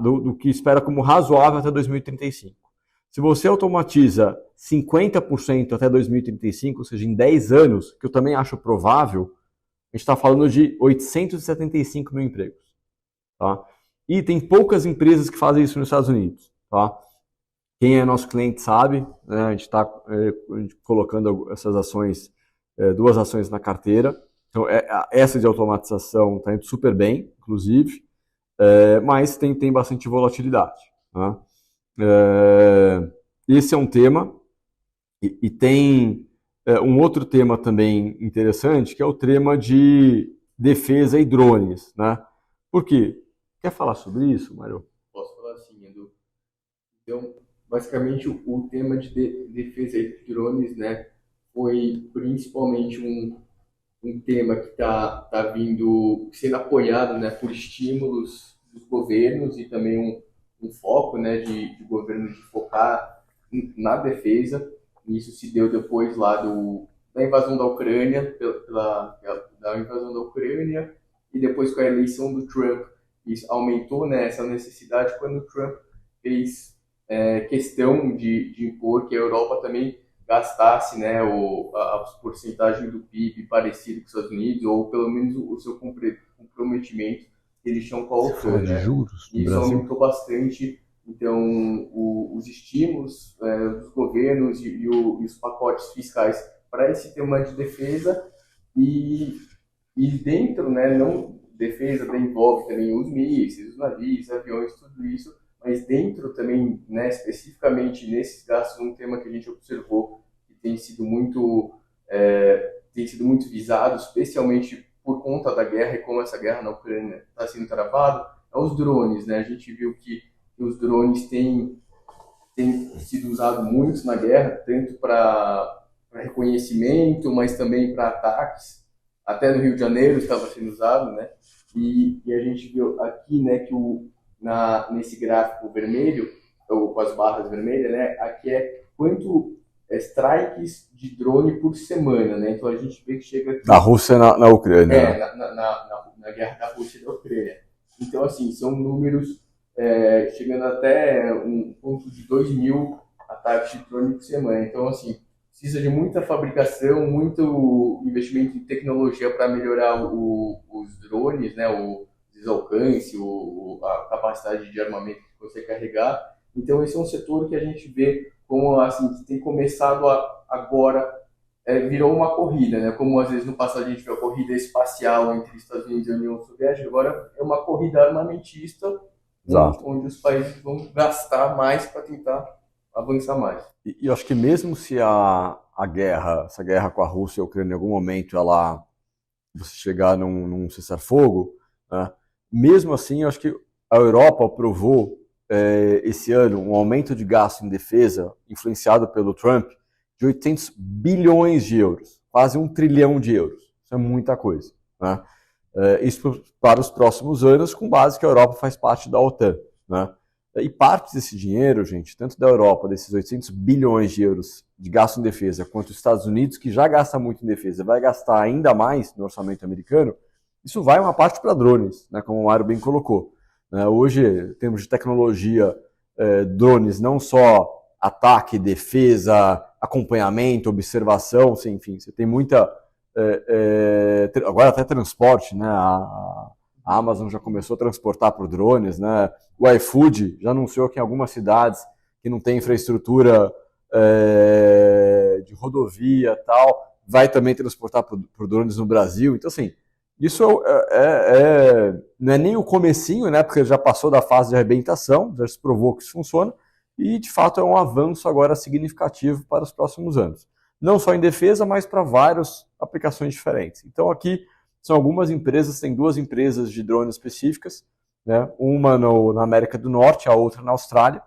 do que espera como razoável até 2035. Se você automatiza 50% até 2035, ou seja, em 10 anos, que eu também acho provável, a gente está falando de 875 mil empregos. Tá? E tem poucas empresas que fazem isso nos Estados Unidos. Tá? Quem é nosso cliente sabe, né? A gente está colocando essas ações, 2 ações na carteira. Então, essa de automatização está indo super bem, inclusive, mas tem bastante volatilidade. Tá? Esse é um tema. E tem um outro tema também interessante, que é o tema de defesa e drones. Né? Por quê? Quer falar sobre isso, Mário? Posso falar sim, Edu. Então, basicamente, o tema de defesa de drones, né, foi principalmente um tema que está sendo apoiado, né, por estímulos dos governos e também um foco, né, de governo de focar na defesa. Isso se deu depois lá da invasão da Ucrânia, da invasão da Ucrânia, e depois com a eleição do Trump. Isso aumentou, né, essa necessidade quando o Trump fez questão de impor que a Europa também gastasse, né, a porcentagem do PIB parecido com os Estados Unidos, ou pelo menos o seu comprometimento que eles tinham com a OTAN. Né? Isso aumentou bastante. Então, os estímulos dos governos e os pacotes fiscais para esse tema de defesa e dentro, né, não defesa envolve também os mísseis, os navios, aviões, tudo isso, mas dentro também, né, especificamente nesses gastos, um tema que a gente observou que tem sido muito visado, especialmente por conta da guerra e como essa guerra na Ucrânia está sendo travada, é os drones, né? A gente viu que os drones têm sido usados muito na guerra, tanto para reconhecimento, mas também para ataques. Até no Rio de Janeiro estava sendo usado, né? E a gente viu aqui, né, que nesse gráfico vermelho, ou com as barras vermelhas, né, aqui é quanto strikes de drone por semana, né? Então a gente vê que chega aqui, Na Rússia e na Ucrânia. na guerra da Rússia e da Ucrânia. Então, assim, são números chegando até um ponto de 2.000 ataques de drone por semana. Então, assim, precisa de muita fabricação, muito investimento em tecnologia para melhorar os drones, né? O desalcance, a capacidade de armamento que você carregar. Então, esse é um setor que a gente vê como, assim, que tem começado agora, virou uma corrida, né? Como às vezes no passado a gente viu a corrida espacial entre Estados Unidos e a União Soviética, agora é uma corrida armamentista, onde os países vão gastar mais para tentar avançar mais. E eu acho que mesmo se essa guerra com a Rússia e a Ucrânia em algum momento você chegar num cessar-fogo, né? Mesmo assim, eu acho que a Europa aprovou esse ano um aumento de gasto em defesa, influenciado pelo Trump, de 800 bilhões de euros, quase 1 trilhão de euros. Isso é muita coisa, né? Isso para os próximos anos, com base que a Europa faz parte da OTAN, né? E parte desse dinheiro, gente, tanto da Europa, desses 800 bilhões de euros de gasto em defesa, quanto os Estados Unidos, que já gasta muito em defesa, vai gastar ainda mais no orçamento americano, isso vai uma parte para drones, né, como o Mário bem colocou. Hoje, em termos de tecnologia, drones não só ataque, defesa, acompanhamento, observação, enfim, você tem muita... agora até transporte, né? A Amazon já começou a transportar por drones, né? O iFood já anunciou que em algumas cidades que não tem infraestrutura de rodovia e tal, vai também transportar por drones no Brasil. Então, assim, isso não é nem o comecinho, né? Porque já passou da fase de arrebentação, já se provou que isso funciona, e de fato é um avanço agora significativo para os próximos anos. Não só em defesa, mas para várias aplicações diferentes. Então aqui são algumas empresas, tem 2 empresas de drones específicas, né? Uma na América do Norte, a outra na Austrália.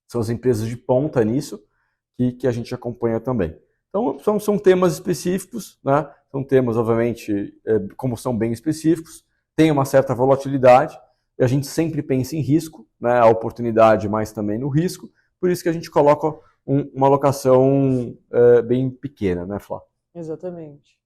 São as empresas de ponta nisso, que a gente acompanha também. Então são temas específicos, né? São temas, obviamente, como são bem específicos, tem uma certa volatilidade, e a gente sempre pensa em risco, né? A oportunidade, mas também no risco, por isso que a gente coloca uma alocação bem pequena, né, Flá? Exatamente.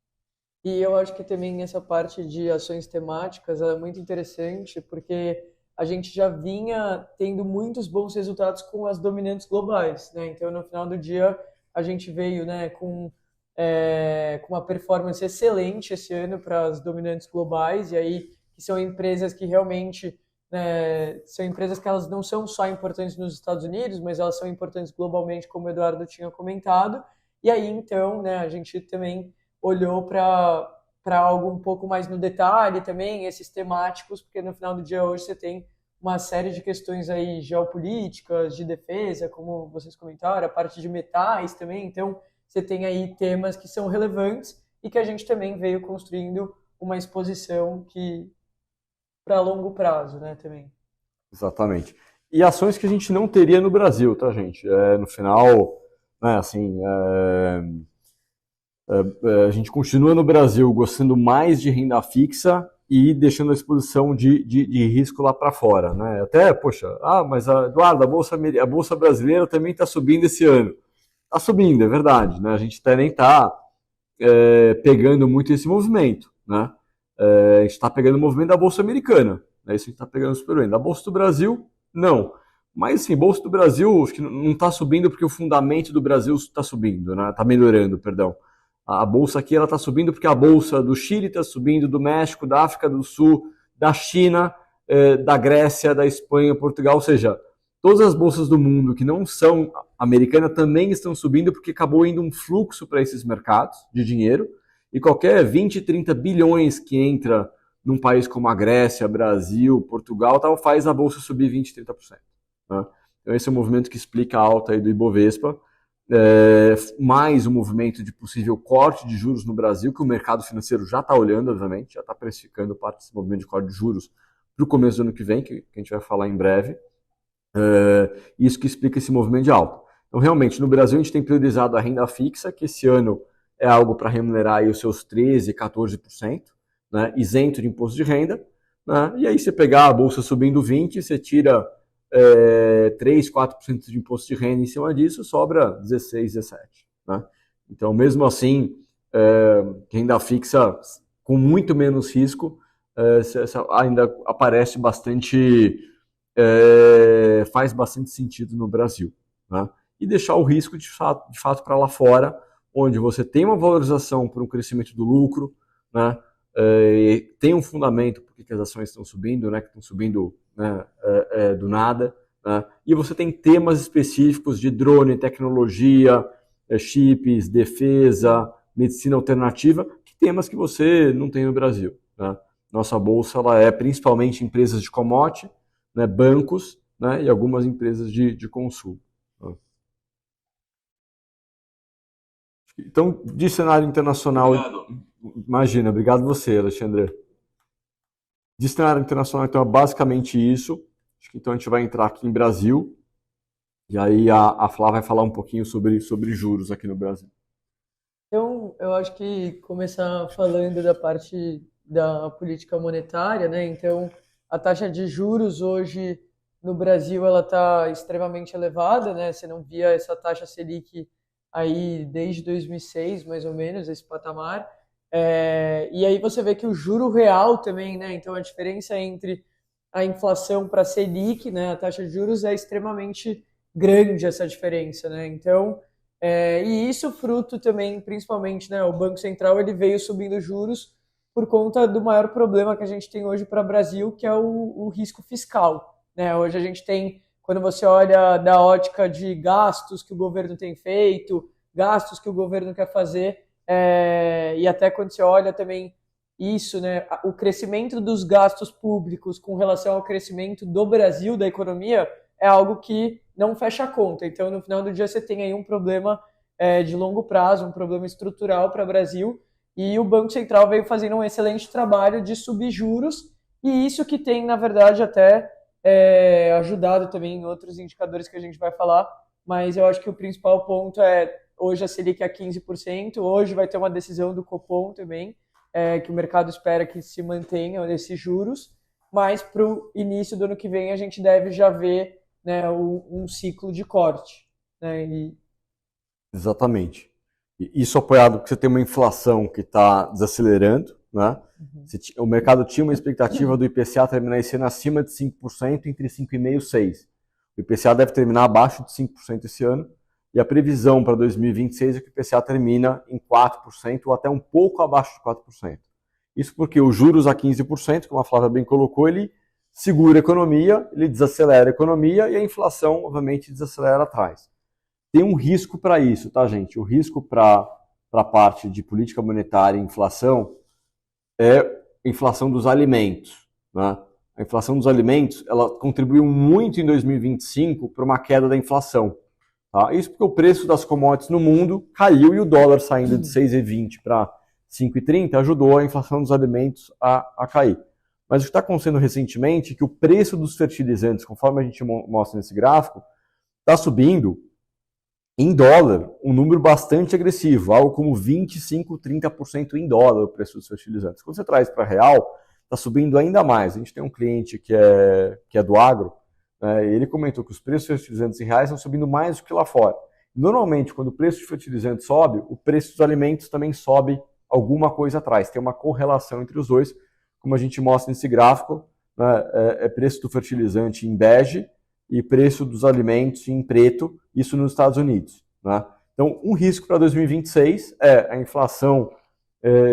E eu acho que também essa parte de ações temáticas é muito interessante, porque a gente já vinha tendo muitos bons resultados com as dominantes globais, né? Então, no final do dia, a gente veio, né, com uma performance excelente esse ano para as dominantes globais, e aí que são empresas que realmente... são empresas que elas não são só importantes nos Estados Unidos, mas elas são importantes globalmente, como o Eduardo tinha comentado. E aí, então, né, a gente também olhou para algo um pouco mais no detalhe também, esses temáticos, porque no final do dia hoje você tem uma série de questões aí geopolíticas, de defesa, como vocês comentaram, a parte de metais também. Então, você tem aí temas que são relevantes e que a gente também veio construindo uma exposição que para longo prazo, né, também. Exatamente. E ações que a gente não teria no Brasil, tá, gente? No final, né, assim, a gente continua no Brasil gostando mais de renda fixa e deixando a exposição de risco lá para fora, né? Até, poxa, mas Eduardo, a Bolsa brasileira também está subindo esse ano. Está subindo, é verdade, né? A gente nem está pegando muito esse movimento, né? A gente está pegando o movimento da Bolsa Americana, né? Isso a gente está pegando super bem. Da Bolsa do Brasil, não. Mas, assim, Bolsa do Brasil acho que não está subindo porque o fundamento do Brasil está subindo, né? Está melhorando, perdão. A Bolsa aqui está subindo porque a Bolsa do Chile está subindo, do México, da África do Sul, da China, da Grécia, da Espanha, Portugal, ou seja, todas as bolsas do mundo que não são americanas também estão subindo porque acabou indo um fluxo para esses mercados de dinheiro. E qualquer 20, 30 bilhões que entra num país como a Grécia, Brasil, Portugal, tal, faz a bolsa subir 20, 30%. Né? Então esse é o movimento que explica a alta aí do Ibovespa, mais um movimento de possível corte de juros no Brasil, que o mercado financeiro já está olhando, obviamente, já está precificando parte desse movimento de corte de juros para o começo do ano que vem, que a gente vai falar em breve. Isso que explica esse movimento de alta. Então, realmente, no Brasil a gente tem priorizado a renda fixa, que esse ano é algo para remunerar aí os seus 13%, 14%, né, isento de imposto de renda, né, e aí você pegar a bolsa subindo 20%, você tira 3, 4% de imposto de renda em cima disso, sobra 16, 17. Né? Então, mesmo assim, renda fixa com muito menos risco ainda aparece bastante, faz bastante sentido no Brasil. Né? E deixar o risco de fato para lá fora, onde você tem uma valorização por um crescimento do lucro, né? Tem um fundamento porque as ações estão subindo, né? Que estão subindo, né? Do nada, né? E você tem temas específicos de drone, tecnologia, chips, defesa, medicina alternativa, temas que você não tem no Brasil. Né? Nossa bolsa ela é principalmente empresas de commodity, né? Bancos, né? E algumas empresas de consumo. Né? Então, de cenário internacional... Obrigado. Imagina, obrigado você, Alexandre. De cenário internacional, então, é basicamente isso. Acho que então a gente vai entrar aqui em Brasil, e aí a Flá vai falar um pouquinho sobre juros aqui no Brasil. Então, eu acho que começar falando da parte da política monetária, né? Então, a taxa de juros hoje no Brasil ela está extremamente elevada, né? Você não via essa taxa Selic aí desde 2006, mais ou menos, esse patamar. E aí você vê que o juro real também, né? Então, a diferença entre a inflação para a Selic, né? A taxa de juros é extremamente grande essa diferença, né? Então, e isso fruto também, principalmente, né? O Banco Central ele veio subindo juros por conta do maior problema que a gente tem hoje para o Brasil, que é o risco fiscal, né? Hoje a gente tem, quando você olha da ótica de gastos que o governo tem feito, gastos que o governo quer fazer, e até quando você olha também isso, né, o crescimento dos gastos públicos com relação ao crescimento do Brasil, da economia, é algo que não fecha a conta. Então, no final do dia, você tem aí um problema de longo prazo, um problema estrutural para o Brasil, e o Banco Central veio fazendo um excelente trabalho de subir juros, e isso que tem, na verdade, até ajudado também em outros indicadores que a gente vai falar, mas eu acho que o principal ponto hoje a Selic é 15%, hoje vai ter uma decisão do Copom também, que o mercado espera que se mantenham esses juros, mas para o início do ano que vem a gente deve já ver, né, um ciclo de corte. Né? Exatamente. Isso apoiado porque você tem uma inflação que está desacelerando, né? O mercado tinha uma expectativa do IPCA terminar esse ano acima de 5%, entre 5,5% e 6%. O IPCA deve terminar abaixo de 5% esse ano, e a previsão para 2026 é que o IPCA termina em 4% ou até um pouco abaixo de 4%. Isso porque os juros a 15%, como a Flávia bem colocou, ele segura a economia, ele desacelera a economia e a inflação, obviamente, desacelera atrás. Tem um risco para isso, tá, gente? O risco para a parte de política monetária e inflação é a inflação dos alimentos. Né? A inflação dos alimentos ela contribuiu muito em 2025 para uma queda da inflação. Tá? Isso porque o preço das commodities no mundo caiu e o dólar saindo de 6,20 para 5,30 ajudou a inflação dos alimentos a cair. Mas o que está acontecendo recentemente é que o preço dos fertilizantes, conforme a gente mostra nesse gráfico, está subindo em dólar um número bastante agressivo, algo como 25%, 30% em dólar o preço dos fertilizantes. Quando você traz para real, está subindo ainda mais. A gente tem um cliente que é do agro, ele comentou que os preços de fertilizantes em reais estão subindo mais do que lá fora. Normalmente, quando o preço de fertilizantes sobe, o preço dos alimentos também sobe alguma coisa atrás. Tem uma correlação entre os dois, como a gente mostra nesse gráfico, né, preço do fertilizante em bege e preço dos alimentos em preto, isso nos Estados Unidos. Né? Então, um risco para 2026 é a inflação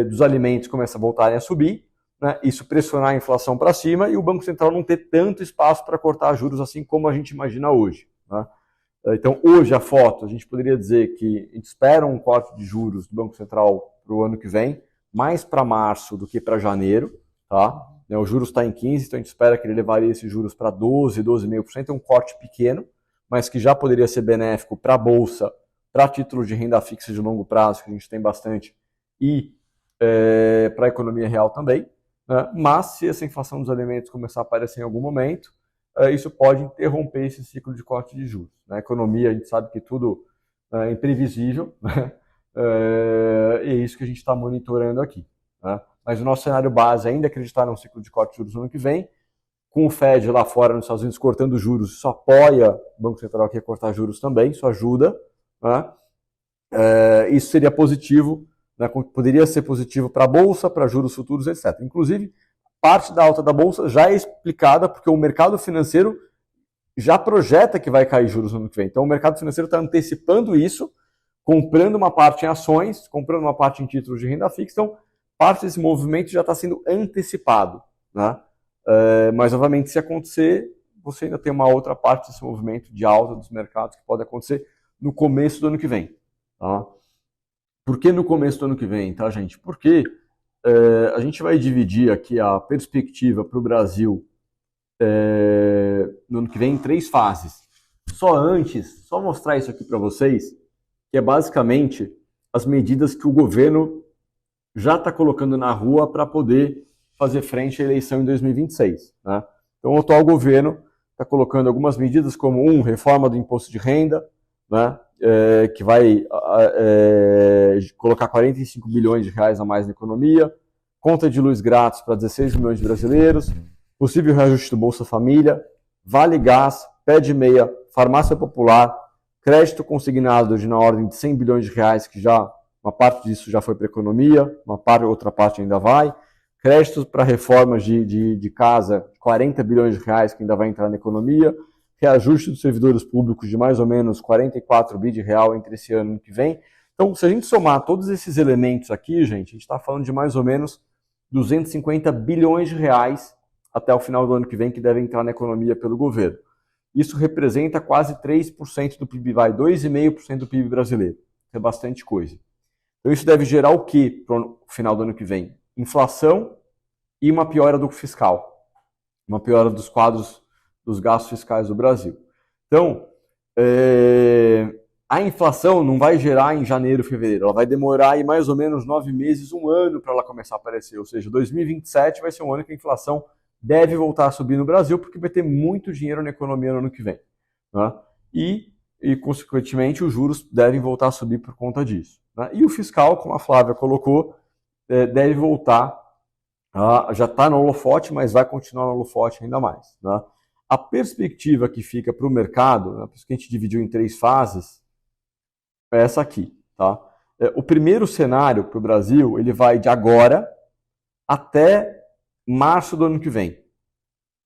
dos alimentos começa a voltarem a subir, né? Isso pressionar a inflação para cima e o Banco Central não ter tanto espaço para cortar juros assim como a gente imagina hoje. Né? Então, hoje a foto, a gente poderia dizer que a gente espera um corte de juros do Banco Central para o ano que vem, mais para março do que para janeiro. Tá? O juros está em 15%, então a gente espera que ele levaria esses juros para 12%, 12,5%, é um corte pequeno, mas que já poderia ser benéfico para a Bolsa, para títulos de renda fixa de longo prazo, que a gente tem bastante, e para a economia real também. Né? Mas se essa inflação dos alimentos começar a aparecer em algum momento, isso pode interromper esse ciclo de corte de juros. Na economia, a gente sabe que tudo é imprevisível, né? E é isso que a gente está monitorando aqui. Né? Mas o nosso cenário base ainda é acreditar num ciclo de corte de juros no ano que vem, com o Fed lá fora nos Estados Unidos cortando juros, isso apoia o Banco Central aqui a cortar juros também, isso ajuda, né? Isso seria positivo, né? Poderia ser positivo para a Bolsa, para juros futuros, etc. Inclusive, parte da alta da Bolsa já é explicada porque o mercado financeiro já projeta que vai cair juros no ano que vem. Então, o mercado financeiro está antecipando isso, comprando uma parte em ações, comprando uma parte em títulos de renda fixa. Então, parte desse movimento já está sendo antecipado, né? Mas, obviamente, se acontecer, você ainda tem uma outra parte desse movimento de alta dos mercados que pode acontecer no começo do ano que vem. Tá? Por que no começo do ano que vem, tá, gente? Porque a gente vai dividir aqui a perspectiva para o Brasil no ano que vem em 3 fases. Só mostrar isso aqui para vocês, que é basicamente as medidas que o governo já está colocando na rua para poder fazer frente à eleição em 2026. Né? Então, o atual governo está colocando algumas medidas como reforma do imposto de renda, né? Que vai colocar 45 bilhões de reais a mais na economia, conta de luz grátis para 16 milhões de brasileiros, possível reajuste do Bolsa Família, Vale Gás, Pé de Meia, Farmácia Popular, crédito consignado na ordem de 100 bilhões de reais, que já uma parte disso já foi para a economia, outra parte ainda vai, créditos para reformas de casa, 40 bilhões de reais que ainda vai entrar na economia, reajuste dos servidores públicos de mais ou menos 44 bi de real entre esse ano e o que vem. Então, se a gente somar todos esses elementos aqui, gente, a gente está falando de mais ou menos 250 bilhões de reais até o final do ano que vem que devem entrar na economia pelo governo. Isso representa quase 3% do PIB, 2,5% do PIB brasileiro. É bastante coisa. Então, isso deve gerar o quê para o final do ano que vem? Inflação e uma piora do fiscal. Uma piora dos quadros dos gastos fiscais do Brasil. Então, a inflação não vai gerar em janeiro, fevereiro. Ela vai demorar aí mais ou menos 9 meses, 1 ano para ela começar a aparecer. Ou seja, 2027 vai ser um ano que a inflação deve voltar a subir no Brasil, porque vai ter muito dinheiro na economia no ano que vem. Né? E, consequentemente, os juros devem voltar a subir por conta disso. Né? E o fiscal, como a Flávia colocou, deve voltar, já está no holofote, mas vai continuar no holofote ainda mais. Né? A perspectiva que fica para o mercado, né, por isso que a gente dividiu em 3 fases, é essa aqui. Tá? O primeiro cenário para o Brasil, ele vai de agora até março do ano que vem.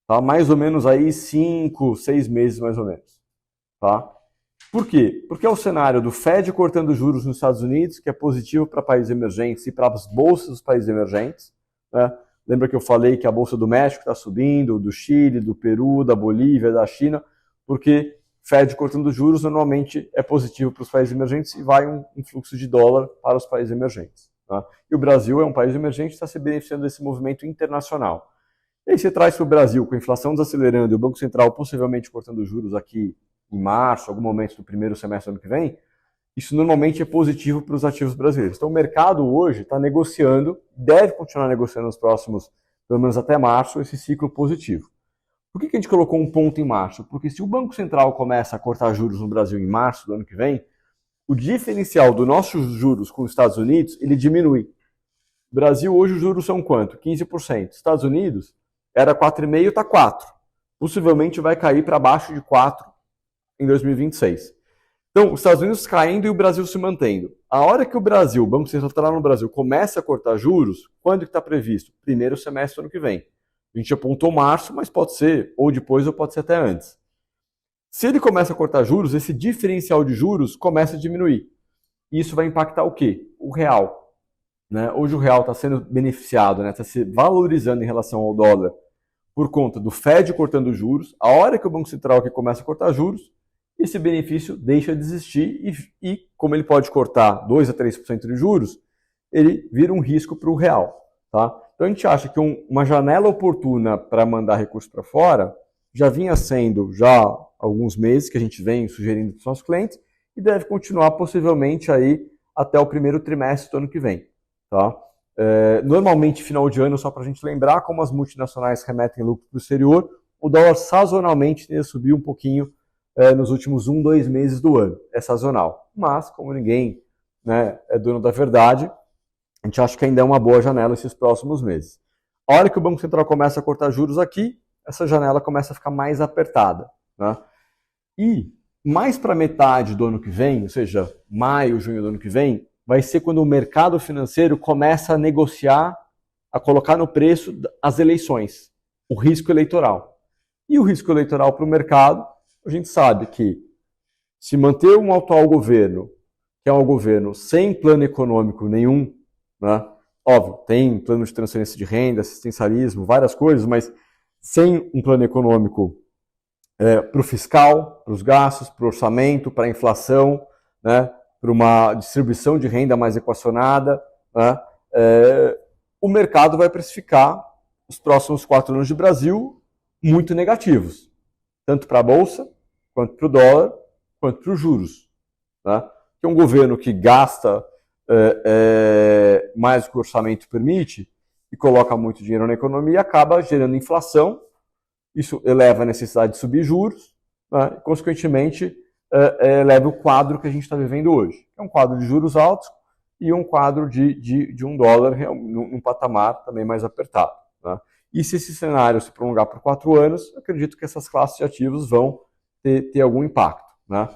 Tá? Mais ou menos aí 5, 6 meses mais ou menos. Tá? Por quê? Porque é o cenário do Fed cortando juros nos Estados Unidos, que é positivo para países emergentes e para as bolsas dos países emergentes. Né? Lembra que eu falei que a Bolsa do México está subindo, do Chile, do Peru, da Bolívia, da China, porque Fed cortando juros normalmente é positivo para os países emergentes e vai um fluxo de dólar para os países emergentes. Tá? E o Brasil é um país emergente que está se beneficiando desse movimento internacional. E aí você traz para o Brasil, com a inflação desacelerando e o Banco Central possivelmente cortando juros aqui em março, algum momento do primeiro semestre do ano que vem, isso normalmente é positivo para os ativos brasileiros. Então o mercado hoje está negociando, deve continuar negociando nos próximos, pelo menos até março, esse ciclo positivo. Por que a gente colocou um ponto em março? Porque se o Banco Central começa a cortar juros no Brasil em março do ano que vem, o diferencial dos nossos juros com os Estados Unidos, ele diminui. No Brasil hoje os juros são quanto? 15%. Estados Unidos era 4,5%, está 4%. Possivelmente vai cair para abaixo de 4% em 2026. Então, os Estados Unidos caindo e o Brasil se mantendo. A hora que o Brasil, o Banco Central no Brasil, começa a cortar juros, quando que está previsto? Primeiro semestre do ano que vem. A gente apontou março, mas pode ser ou depois ou pode ser até antes. Se ele começa a cortar juros, esse diferencial de juros começa a diminuir. Isso vai impactar o quê? O real. Né? Hoje o real está sendo beneficiado, né? Está se valorizando em relação ao dólar por conta do Fed cortando juros. A hora que o Banco Central aqui começa a cortar juros, esse benefício deixa de existir e como ele pode cortar 2 a 3% de juros, ele vira um risco para o real. Tá? Então a gente acha que uma janela oportuna para mandar recursos para fora já vinha sendo já há alguns meses que a gente vem sugerindo para os nossos clientes e deve continuar possivelmente aí até o primeiro trimestre do ano que vem. Tá? Normalmente, final de ano, só para a gente lembrar, como as multinacionais remetem lucro para o exterior, o dólar sazonalmente tende a subir um pouquinho nos últimos 1, 2 meses do ano. É sazonal. Mas, como ninguém, né, é dono da verdade, a gente acha que ainda é uma boa janela esses próximos meses. A hora que o Banco Central começa a cortar juros aqui, essa janela começa a ficar mais apertada, né? E mais para metade do ano que vem, ou seja, maio, junho do ano que vem, vai ser quando o mercado financeiro começa a negociar, a colocar no preço as eleições, o risco eleitoral. E o risco eleitoral para o mercado, a gente sabe que se manter um atual governo, que é um governo sem plano econômico nenhum, né? Óbvio, tem plano de transferência de renda, assistencialismo, várias coisas, mas sem um plano econômico para o fiscal, para os gastos, para o orçamento, para a inflação, né? Para uma distribuição de renda mais equacionada, né? O mercado vai precificar os próximos 4 anos de Brasil muito negativos, tanto para a Bolsa, quanto para o dólar, quanto para os juros. Né? Que é um governo que gasta mais do que o orçamento permite e coloca muito dinheiro na economia, acaba gerando inflação, isso eleva a necessidade de subir juros, né? E, consequentemente, eleva o quadro que a gente está vivendo hoje. É um quadro de juros altos e um quadro de um dólar num patamar também mais apertado. Né? E se esse cenário se prolongar por 4 anos, acredito que essas classes de ativos vão ter algum impacto. Né?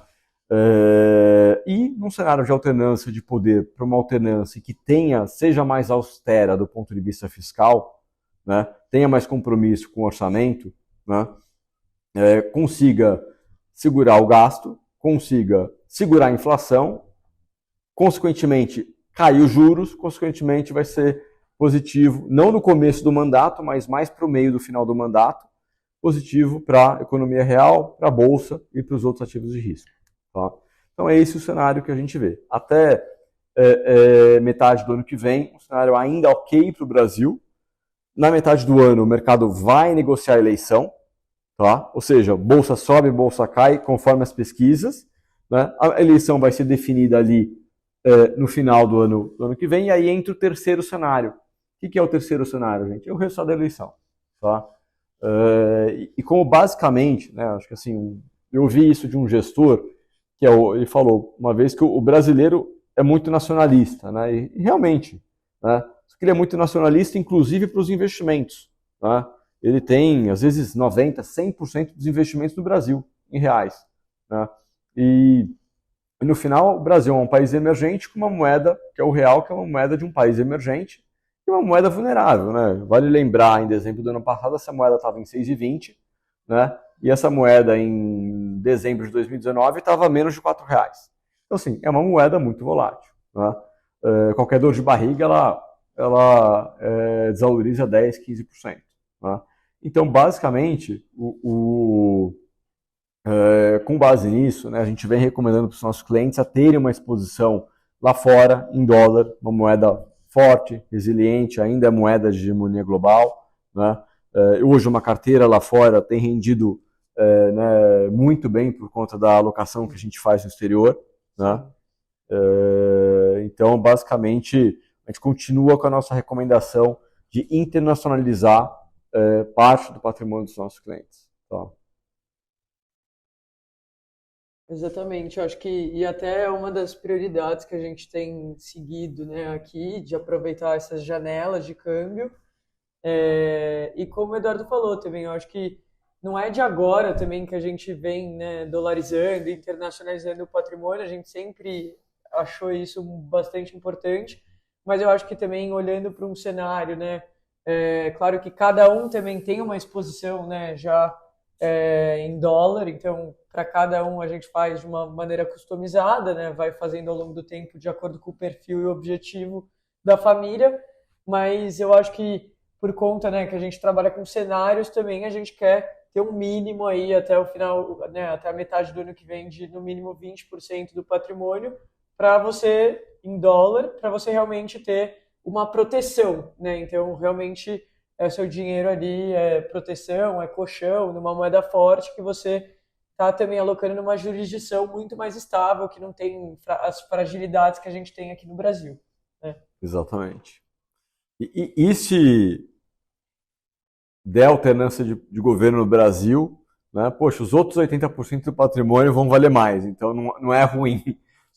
E num cenário de alternância de poder para uma alternância que seja mais austera do ponto de vista fiscal, né? Tenha mais compromisso com o orçamento, né? Consiga segurar o gasto, consiga segurar a inflação, consequentemente cair os juros, consequentemente vai ser positivo, não no começo do mandato, mas mais para o meio do final do mandato, positivo para a economia real, para a Bolsa e para os outros ativos de risco. Tá? Então é esse o cenário que a gente vê. Até metade do ano que vem, um cenário ainda ok para o Brasil. Na metade do ano, o mercado vai negociar a eleição, tá? Ou seja, bolsa sobe, bolsa cai, conforme as pesquisas. Né? A eleição vai ser definida ali no final do ano que vem, e aí entra o terceiro cenário. O que é o terceiro cenário, gente? É o resultado da eleição. Tá? E como basicamente, né, acho que assim, eu ouvi isso de um gestor, ele falou uma vez que o brasileiro é muito nacionalista, né? E realmente, né? Só que ele é muito nacionalista, inclusive para os investimentos. Né? Ele tem, às vezes, 90%, 100% dos investimentos do Brasil em reais. Né? E no final, o Brasil é um país emergente com uma moeda, que é o real, que é uma moeda de um país emergente, e uma moeda vulnerável. Né? Vale lembrar, em dezembro do ano passado, essa moeda estava em 6,20, né? E essa moeda em dezembro de 2019 estava a menos de R$4. Então, assim, é uma moeda muito volátil. Né? Qualquer dor de barriga, ela desvaloriza 10%, 15%. Né? Então, basicamente, com base nisso, né, a gente vem recomendando para os nossos clientes a terem uma exposição lá fora, em dólar, uma moeda forte, resiliente, ainda é moeda de hegemonia global. Né? Hoje, uma carteira lá fora tem rendido né, muito bem por conta da alocação que a gente faz no exterior. Né? Então, basicamente, a gente continua com a nossa recomendação de internacionalizar parte do patrimônio dos nossos clientes. Tá? Exatamente, eu acho que e até uma das prioridades que a gente tem seguido, né, aqui, de aproveitar essas janelas de câmbio. E como o Eduardo falou também, eu acho que não é de agora também que a gente vem, né, dolarizando, internacionalizando o patrimônio, a gente sempre achou isso bastante importante, mas eu acho que também olhando para um cenário, né, claro que cada um também tem uma exposição, né, já em dólar, então para cada um a gente faz de uma maneira customizada, né, vai fazendo ao longo do tempo de acordo com o perfil e o objetivo da família, mas eu acho que por conta, né, que a gente trabalha com cenários também, a gente quer ter um mínimo aí até o final, né, até a metade do ano que vem de no mínimo 20% do patrimônio para você em dólar, para você realmente ter uma proteção, né? Então, realmente seu dinheiro ali é proteção, é colchão, numa moeda forte que você está também alocando numa jurisdição muito mais estável, que não tem as fragilidades que a gente tem aqui no Brasil. Né? Exatamente. E se der alternância de governo no Brasil, né, poxa, os outros 80% do patrimônio vão valer mais, então não é ruim.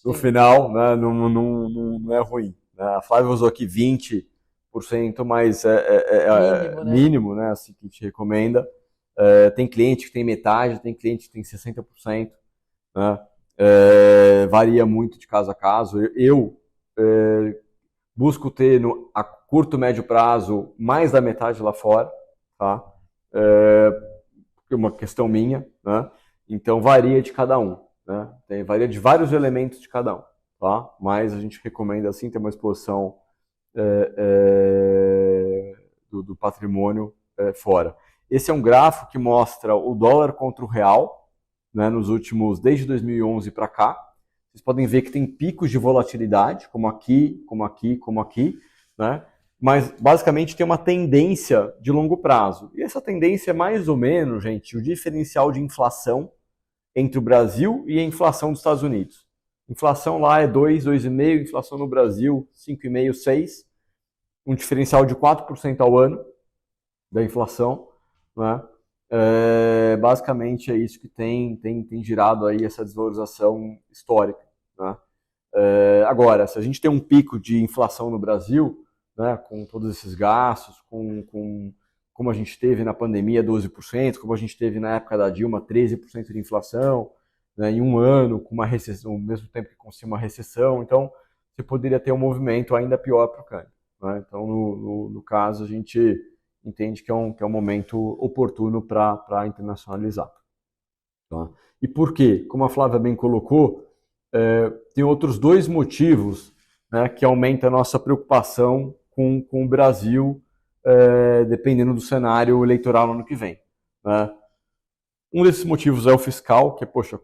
No final, né, não é ruim. Né? A Flávia usou aqui 20%, mas mínimo, né? mínimo, né, assim que a gente recomenda. Tem cliente que tem metade, tem cliente que tem 60%, né? Varia muito de caso a caso. Eu busco ter a curto, médio prazo mais da metade lá fora, tá? É uma questão minha, né? Então varia de cada um, né? Varia de vários elementos de cada um, tá? Mas a gente recomenda assim ter uma exposição do patrimônio fora. Esse é um gráfico que mostra o dólar contra o real, né, nos últimos, desde 2011 para cá. Vocês podem ver que tem picos de volatilidade, como aqui, como aqui, como aqui, né? Mas basicamente tem uma tendência de longo prazo. E essa tendência é mais ou menos, gente, o diferencial de inflação entre o Brasil e a inflação dos Estados Unidos. Inflação lá é 2, 2,5%, inflação no Brasil 5,5%, 6%. Um diferencial de 4% ao ano da inflação, né? Basicamente é isso que tem girado aí essa desvalorização histórica, né? Agora, se a gente tem um pico de inflação no Brasil, né, com todos esses gastos, como a gente teve na pandemia 12%, como a gente teve na época da Dilma 13% de inflação, né, em um ano, com uma recessão, ao mesmo tempo que conseguiu uma recessão, então você poderia ter um movimento ainda pior para o câmbio, né? Então, no caso, a gente entende que é um momento oportuno para internacionalizar. Tá? E por quê? Como a Flávia bem colocou, tem outros dois motivos, né, que aumentam a nossa preocupação com o Brasil, dependendo do cenário eleitoral no ano que vem, né? Um desses motivos é o fiscal, que é, poxa,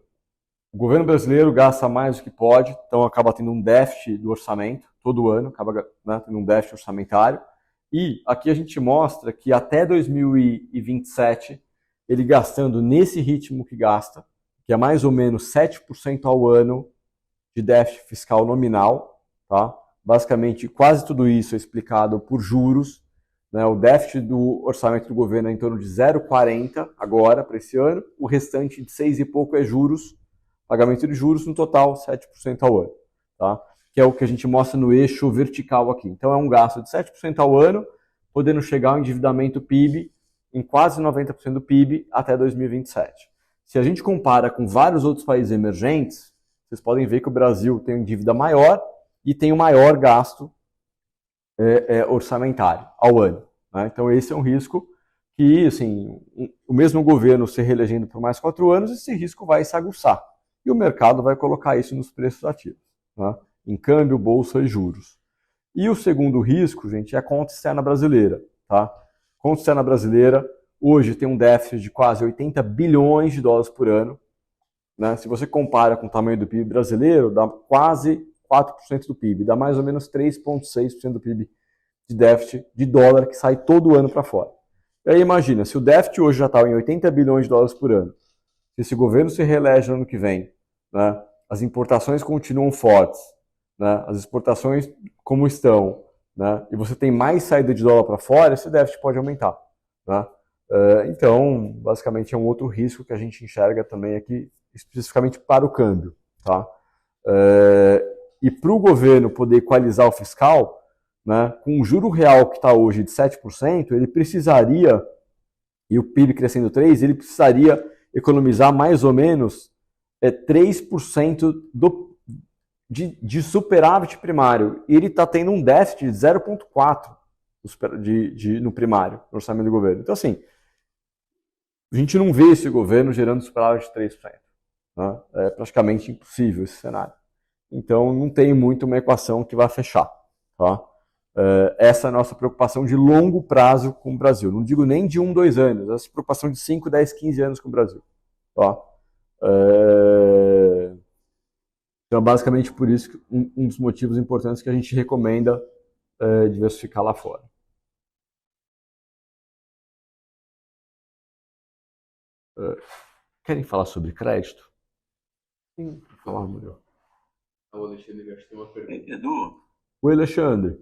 o governo brasileiro gasta mais do que pode, então acaba tendo um déficit do orçamento todo ano, acaba, né, tendo um déficit orçamentário. E aqui a gente mostra que até 2027, ele gastando nesse ritmo que gasta, que é mais ou menos 7% ao ano de déficit fiscal nominal, tá? Basicamente, quase tudo isso é explicado por juros, né? O déficit do orçamento do governo é em torno de 0,40 agora, para esse ano, o restante de 6 e pouco é juros, pagamento de juros, no total 7% ao ano, tá? Que é o que a gente mostra no eixo vertical aqui. Então é um gasto de 7% ao ano, podendo chegar ao endividamento PIB em quase 90% do PIB até 2027. Se a gente compara com vários outros países emergentes, vocês podem ver que o Brasil tem uma dívida maior e tem o maior gasto orçamentário ao ano, né? Então esse é um risco que, assim, o mesmo governo se reelegendo por mais 4 anos, esse risco vai se aguçar. E o mercado vai colocar isso nos preços ativos, né? Em câmbio, bolsa e juros. E o segundo risco, gente, é a conta externa brasileira, tá? A conta externa brasileira hoje tem um déficit de quase 80 bilhões de dólares por ano, né? Se você compara com o tamanho do PIB brasileiro, dá quase 4% do PIB, dá mais ou menos 3,6% do PIB de déficit de dólar que sai todo ano para fora. E aí imagina, se o déficit hoje já está em 80 bilhões de dólares por ano, se esse governo se reelege no ano que vem, né, as importações continuam fortes, né, as exportações como estão, né, e você tem mais saída de dólar para fora, esse déficit pode aumentar, né? Então, basicamente é um outro risco que a gente enxerga também aqui, especificamente para o câmbio, tá? E para o governo poder equalizar o fiscal, né, com o juro real que está hoje de 7%, ele precisaria, e o PIB crescendo 3%, ele precisaria economizar mais ou menos 3% de superávit primário. E ele está tendo um déficit de 0,4% no primário, no orçamento do governo. Então, assim, a gente não vê esse governo gerando superávit de 3%. Né? É praticamente impossível esse cenário. Então, não tem muito uma equação que vai fechar. Tá? Essa é a nossa preocupação de longo prazo com o Brasil. Não digo nem de 1, 2 anos, essa preocupação de 5, 10, 15 anos com o Brasil. Tá? Então, basicamente, por isso que um dos motivos importantes que a gente recomenda diversificar lá fora. Querem falar sobre crédito? Sim. Falar, Muriel. O Alexandre acho que tem uma pergunta. Edu, Oi, Alexandre.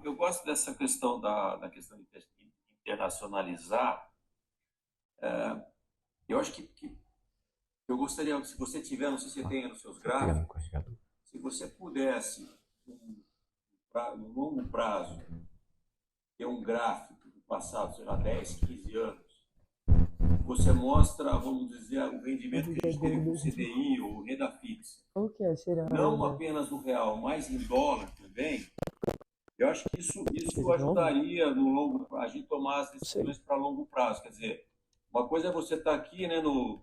eu gosto dessa questão da questão de internacionalizar. Eu acho que eu gostaria, se você tiver, não sei se você tem nos seus gráficos, se você pudesse, no longo prazo, tem um gráfico do passado, sei lá, 10, 15 anos, você mostra, vamos dizer, o rendimento que a gente teve com o CDI ou renda fixa. Qual que é, será? Não apenas no real, mas em dólar também. Eu acho que isso ajudaria no longo prazo, a gente tomar as decisões para longo prazo. Quer dizer, uma coisa é você estar aqui, né, no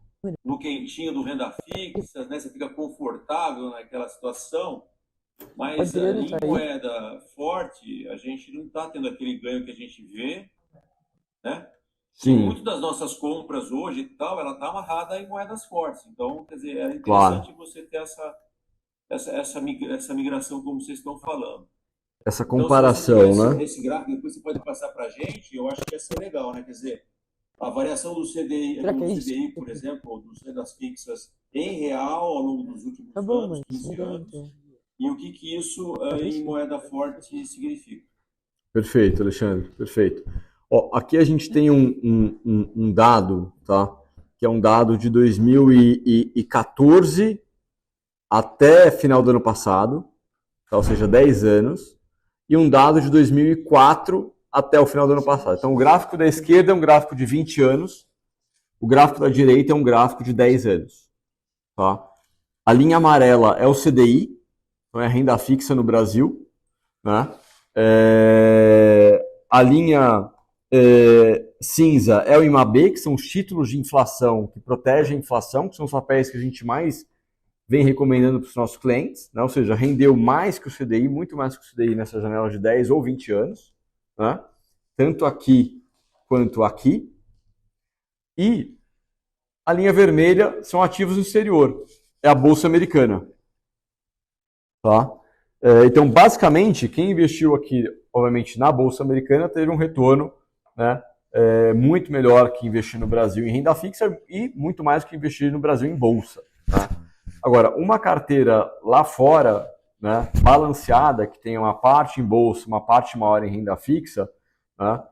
quentinho do renda fixa, né, você fica confortável naquela situação, mas em moeda forte, a gente não está tendo aquele ganho que a gente vê, né? Sim. Muitas das nossas compras hoje e tal, ela está amarrada em moedas fortes. Então, quer dizer, é Claro. interessante você ter essa migração como vocês estão falando. Essa Então, comparação, se você né? tiver esse gráfico, depois você pode passar para a gente, eu acho que ia ser legal, né? Quer dizer, a variação do CDI, por exemplo, ou dos rendas fixas em real ao longo dos últimos anos, 15 anos, e o que isso em moeda forte significa. Perfeito, Alexandre, perfeito. Ó, aqui a gente tem um dado, tá? Que é um dado de 2014 até final do ano passado, tá? Ou seja, 10 anos, e um dado de 2004 até o final do ano passado. Então, o gráfico da esquerda é um gráfico de 20 anos, o gráfico da direita é um gráfico de 10 anos, tá? A linha amarela é o CDI, então é a renda fixa no Brasil, né? A linha cinza é o IMAB, que são os títulos de inflação que protegem a inflação, que são os papéis que a gente mais vem recomendando para os nossos clientes, né? Ou seja, rendeu mais que o CDI, muito mais que o CDI nessa janela de 10 ou 20 anos, né? Tanto aqui quanto aqui. E a linha vermelha são ativos no exterior, é a Bolsa Americana. Tá? Então, basicamente, quem investiu aqui, obviamente, na Bolsa Americana, teve um retorno, né, muito melhor que investir no Brasil em renda fixa e muito mais que investir no Brasil em Bolsa. Tá? Agora, uma carteira lá fora, né, balanceada, que tem uma parte em Bolsa, uma parte maior em renda fixa, né,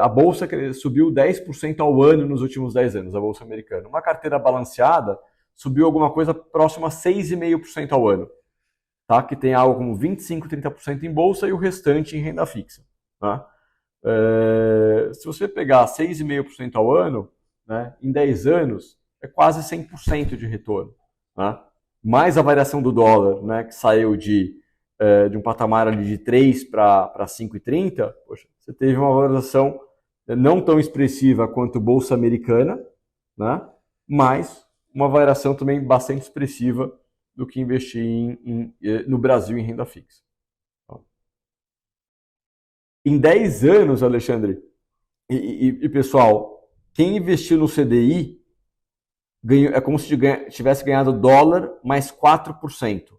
a Bolsa subiu 10% ao ano nos últimos 10 anos, a Bolsa Americana. Uma carteira balanceada subiu alguma coisa próxima a 6,5% ao ano. Tá? Que tem algo como 25%, 30% em bolsa e o restante em renda fixa. Tá? Se você pegar 6,5% ao ano, né, em 10 anos, é quase 100% de retorno. Tá? Mais a variação do dólar, né, que saiu de um patamar ali de 3 para 5,30, poxa, você teve uma valorização não tão expressiva quanto Bolsa Americana, né, mas uma variação também bastante expressiva do que investir no Brasil em renda fixa. Em 10 anos, Alexandre, e pessoal, quem investiu no CDI é como se tivesse ganhado dólar mais 4%.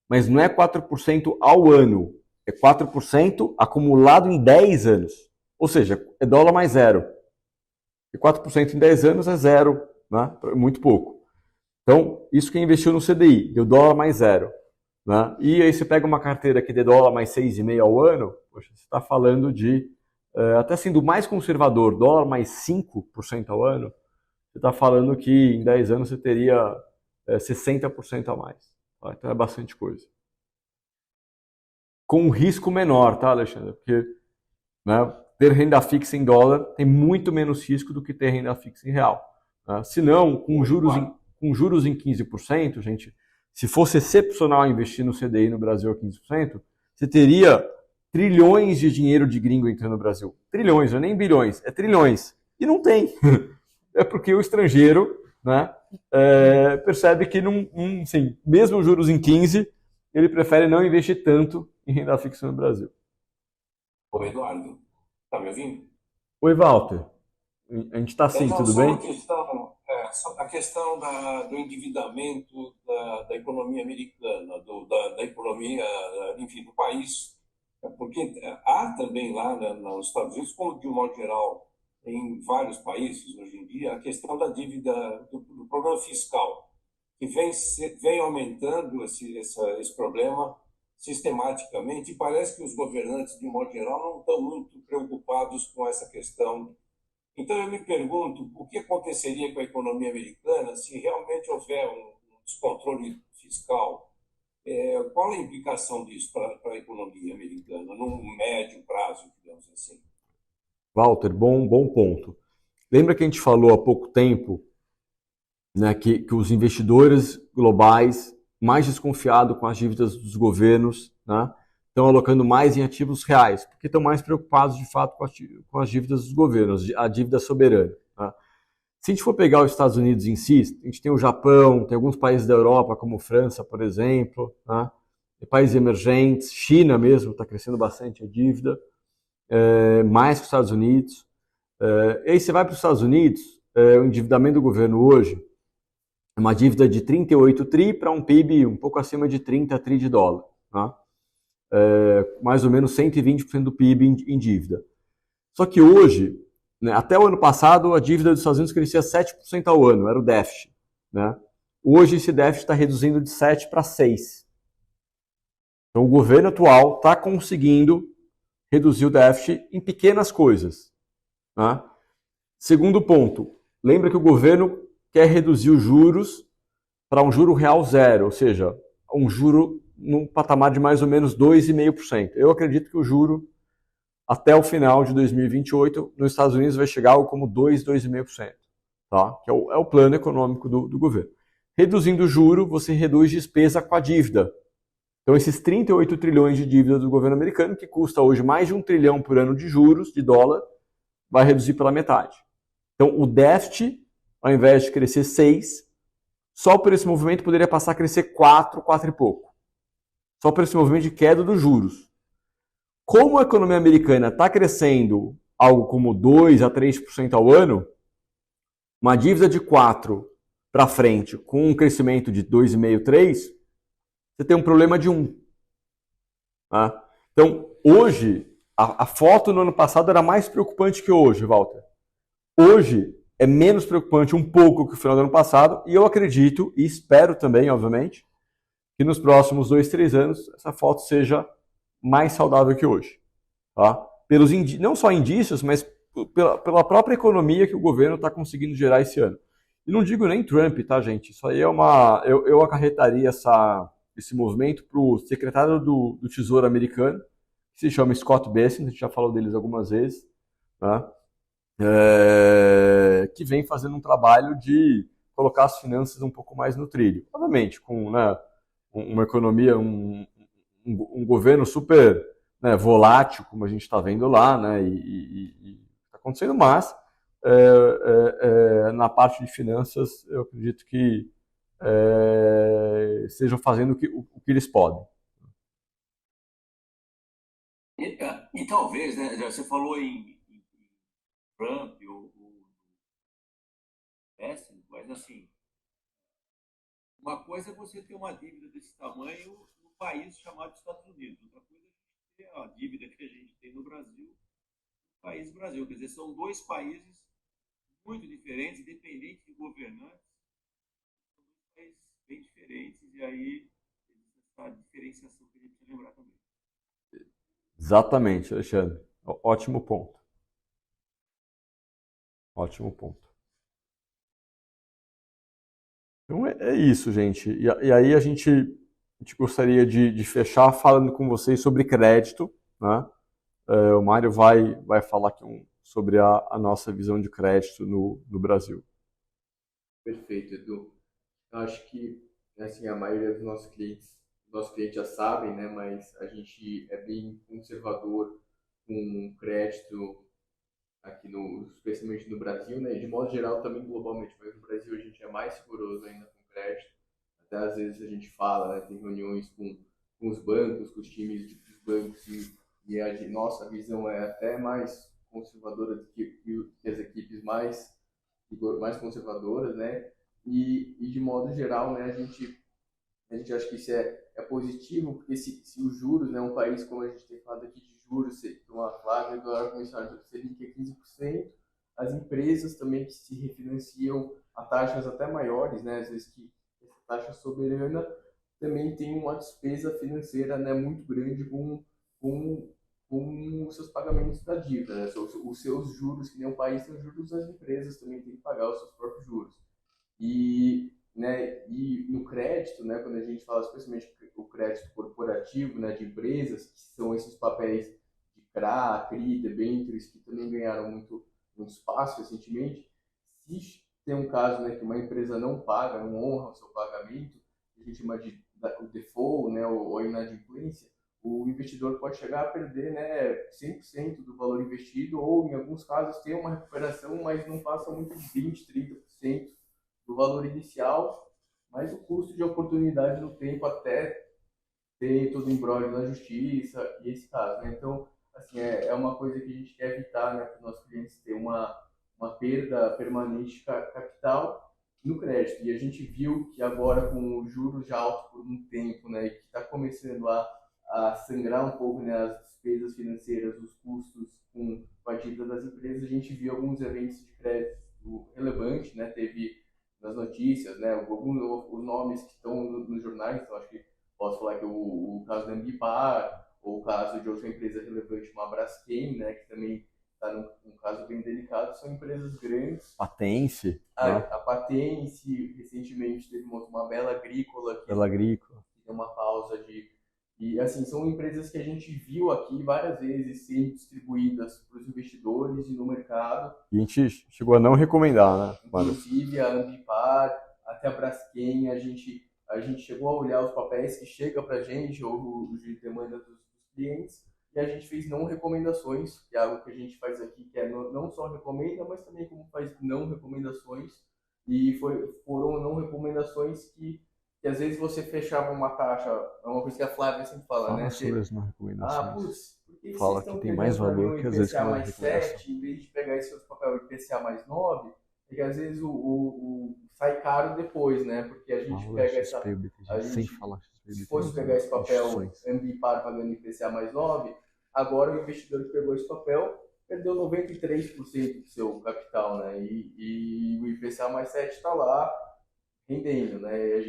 Mas não é 4% ao ano, é 4% acumulado em 10 anos. Ou seja, é dólar mais zero. E 4% em 10 anos é zero, né? Muito pouco. Então, isso quem investiu no CDI, deu dólar mais zero. Né? E aí você pega uma carteira que dê dólar mais 6,5 ao ano, poxa, você está falando de, até sendo mais conservador, dólar mais 5% ao ano, você está falando que em 10 anos você teria 60% a mais. Tá? Então é bastante coisa. Com um risco menor, tá, Alexandre? Porque, né, ter renda fixa em dólar tem muito menos risco do que ter renda fixa em real. Né? Se não, com juros em 15%, gente, se fosse excepcional investir no CDI no Brasil a 15%, você teria trilhões de dinheiro de gringo entrando no Brasil. Trilhões, não é nem bilhões, é trilhões. E não tem. É porque o estrangeiro, né, percebe que, assim, mesmo juros em 15%, ele prefere não investir tanto em renda fixa no Brasil. Ô, Eduardo, tá me ouvindo? Oi, Walter. A gente está sim, tudo bem? A questão do endividamento da economia americana, da economia, enfim, do país. Porque há também lá nos Estados Unidos, como de um modo geral, em vários países hoje em dia, a questão da dívida, do problema fiscal, que vem aumentando esse problema sistematicamente, e parece que os governantes, de um modo geral, não estão muito preocupados com essa questão. Então, eu me pergunto o que aconteceria com a economia americana se realmente houver um descontrole fiscal. Qual a implicação disso para a economia americana, num médio prazo, digamos assim? Walter, bom ponto. Lembra que a gente falou há pouco tempo, né, que os investidores globais mais desconfiados com as dívidas dos governos, né, estão alocando mais em ativos reais, porque estão mais preocupados de fato com as dívidas dos governos, a dívida soberana. Né? Se a gente for pegar os Estados Unidos em si, a gente tem o Japão, tem alguns países da Europa, como França, por exemplo, né? Países emergentes, China mesmo está crescendo bastante a dívida, mais que os Estados Unidos. E aí você vai para os Estados Unidos, o endividamento do governo hoje é uma dívida de 38 tri para um PIB um pouco acima de 30 tri de dólar. Né? Mais ou menos 120% do PIB em dívida. Só que hoje, né, até o ano passado, a dívida dos Estados Unidos crescia 7% ao ano, era o déficit. Né? Hoje esse déficit está reduzindo de 7 para 6. Então o governo atual está conseguindo reduzir o déficit em pequenas coisas. Né? Segundo ponto, lembra que o governo quer reduzir os juros para um juro real zero, ou seja, um juro num patamar de mais ou menos 2,5%. Eu acredito que o juro até o final de 2028 nos Estados Unidos vai chegar algo como 2,5%, tá? Que é o plano econômico do governo. Reduzindo o juro, você reduz despesa com a dívida. Então esses 38 trilhões de dívida do governo americano, que custa hoje mais de 1 trilhão por ano de juros, de dólar, vai reduzir pela metade. Então o déficit, ao invés de crescer 6, só por esse movimento poderia passar a crescer 4 e pouco. Só por esse movimento de queda dos juros. Como a economia americana está crescendo algo como 2 a 3% ao ano, uma dívida de 4 para frente com um crescimento de 2,5, 3, você tem um problema de 1. Tá? Então, hoje, a foto no ano passado era mais preocupante que hoje, Walter. Hoje é menos preocupante um pouco que o final do ano passado, e eu acredito, e espero também, obviamente, que nos próximos 2, 3 anos essa foto seja mais saudável que hoje. Tá? Pelos não só indícios, mas pela própria economia que o governo está conseguindo gerar esse ano. E não digo nem Trump, tá, gente? Isso aí é uma... Eu acarretaria esse movimento para o secretário do Tesouro americano, que se chama Scott Bessent, a gente já falou deles algumas vezes, tá? Que vem fazendo um trabalho de colocar as finanças um pouco mais no trilho. Obviamente, com, né, uma economia, um governo super, né, volátil, como a gente está vendo lá, né, e está acontecendo, mas na parte de finanças eu acredito que estejam fazendo o que eles podem. E talvez, né, você falou em Trump ou Bessent, mas assim, uma coisa é você ter uma dívida desse tamanho no país chamado Estados Unidos, outra coisa é ter a dívida que a gente tem no Brasil, no país Brasil. Quer dizer, são dois países muito diferentes, independentes de governantes, são dois países bem diferentes, e aí essa diferenciação que a gente precisa lembrar também. Exatamente, Alexandre. Ótimo ponto. Ótimo ponto. Então é isso, gente. E aí a gente gostaria de fechar falando com vocês sobre crédito. Né? O Mário vai falar aqui sobre a nossa visão de crédito no Brasil. Perfeito, Edu. Eu acho que assim, a maioria dos nossos clientes já sabem, né? Mas a gente é bem conservador com crédito aqui especialmente no Brasil, né? De modo geral também globalmente, mas no Brasil a gente é mais rigoroso ainda com crédito. Até às vezes a gente fala, né? Tem reuniões com os bancos, com os times dos bancos e nossa visão é até mais conservadora do que as equipes mais conservadoras, né? E de modo geral, né? A gente acha que isso é positivo, porque se os juros, né? Um país como a gente tem falado aqui de juros, uma Flávia agora começaram a Selic é 15%, as empresas também que se refinanciam a taxas até maiores, né? Às vezes que essa taxa soberana também tem uma despesa financeira, né, muito grande com os seus pagamentos da dívida, né? Os seus juros, que nem o país tem os juros, das empresas também têm que pagar os seus próprios juros. E no crédito, né, quando a gente fala especialmente o crédito corporativo, né, de empresas, que são esses papéis de CRA, CRI, debêntures, que também ganharam muito espaço recentemente. Se tem um caso, né, que uma empresa não paga, não honra o seu pagamento, a gente chama de o default, né, ou a inadimplência, o investidor pode chegar a perder, né, 100% do valor investido, ou em alguns casos ter uma recuperação, mas não passa muito de 20%, 30% do valor inicial, mas o custo de oportunidade no tempo até ter todo o imbróglio na justiça e esse caso, né? Então, assim, é uma coisa que a gente quer evitar, né, para os nossos clientes ter uma perda permanente de capital no crédito. E a gente viu que agora, com os juros já altos por um tempo, né, e que está começando a sangrar um pouco, né, as despesas financeiras, os custos com a dívida das empresas, a gente viu alguns eventos de crédito relevantes, né, teve nas notícias, né, alguns os nomes que estão nos jornais, então acho que posso falar que o caso da Ambipar, ou o caso de outra empresa relevante, uma Braskem, né, que também está num caso bem delicado, são empresas grandes. Patente. A Patente, recentemente, teve uma Bela Agrícola, que tem uma pausa de... E, assim, são empresas que a gente viu aqui várias vezes sendo distribuídas para os investidores e no mercado. E a gente chegou a não recomendar, né? Inclusive a Ambipar, até a Braskem, a gente chegou a olhar os papéis que chega para a gente, ou de demanda dos clientes, e a gente fez não recomendações, que é algo que a gente faz aqui, que é não só recomenda, mas também como faz não recomendações, e foram não recomendações que às vezes você fechava uma taxa, é uma coisa que a Flávia sempre fala, né? Sobre as não recomendações. Por que Fala vocês que tem mais valor que às vezes IPCA uma mais recomendação. 7, em vez de pegar esse outro papel IPCA mais 9, porque às vezes sai caro depois, né? Porque a gente pega essa... Se fosse pegar esse papel Ambipar pagando IPCA mais 9, agora o investidor que pegou esse papel perdeu 93% do seu capital, né? E o IPCA mais 7 está lá rendendo, né?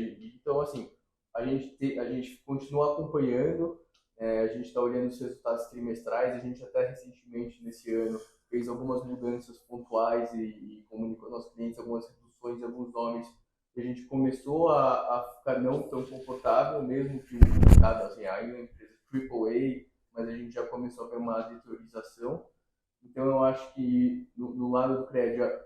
Então, assim, a gente continua acompanhando, a gente está olhando os resultados trimestrais, a gente até recentemente, nesse ano, fez algumas mudanças pontuais e comunicou aos nossos clientes algumas reduções de alguns nomes que a gente começou a ficar não tão confortável, mesmo que o mercado, assim, ainda é uma empresa AAA, mas a gente já começou a ver uma deteriorização. Então, eu acho que no lado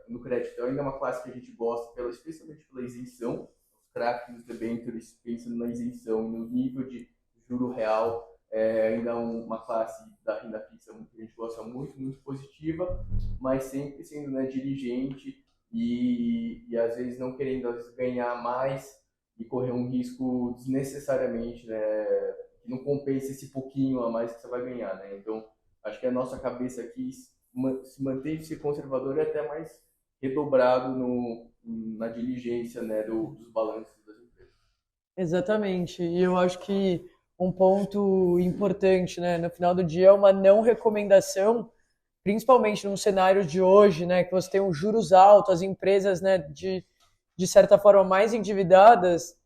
do crédito ainda é uma classe que a gente gosta, especialmente pela isenção. Os CRAs, os debêntures, pensando na isenção e no nível de juro real, ainda é uma classe da renda fixa que a gente gosta muito, muito positiva, mas sempre sendo, né, diligente e às vezes não querendo ganhar mais e correr um risco desnecessariamente, né, que não compensa esse pouquinho a mais que você vai ganhar, né? Então, acho que a nossa cabeça aqui se mantém ser conservador e até mais redobrado na diligência, né, dos balanços das empresas. Exatamente. E eu acho que um ponto importante, né, no final do dia é uma não recomendação, principalmente num cenário de hoje, né, que você tem os juros altos, as empresas, né, de certa forma mais endividadas,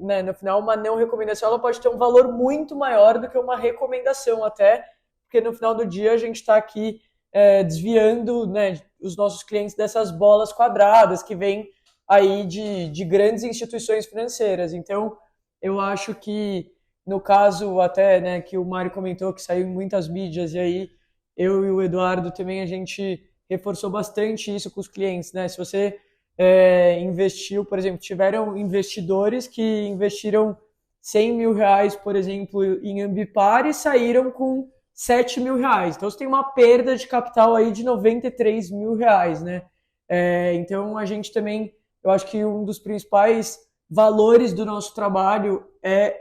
né, no final uma não recomendação ela pode ter um valor muito maior do que uma recomendação até, porque no final do dia a gente está aqui desviando, né, os nossos clientes dessas bolas quadradas que vêm aí de grandes instituições financeiras. Então, eu acho que, no caso até, né, que o Mário comentou que saiu em muitas mídias, e aí eu e o Eduardo também, a gente reforçou bastante isso com os clientes, né? Se você investiu, por exemplo, tiveram investidores que investiram 100 mil reais, por exemplo, em Ambipar e saíram com 7 mil reais. Então, você tem uma perda de capital aí de 93 mil reais, né? Então, a gente também, eu acho que um dos principais valores do nosso trabalho é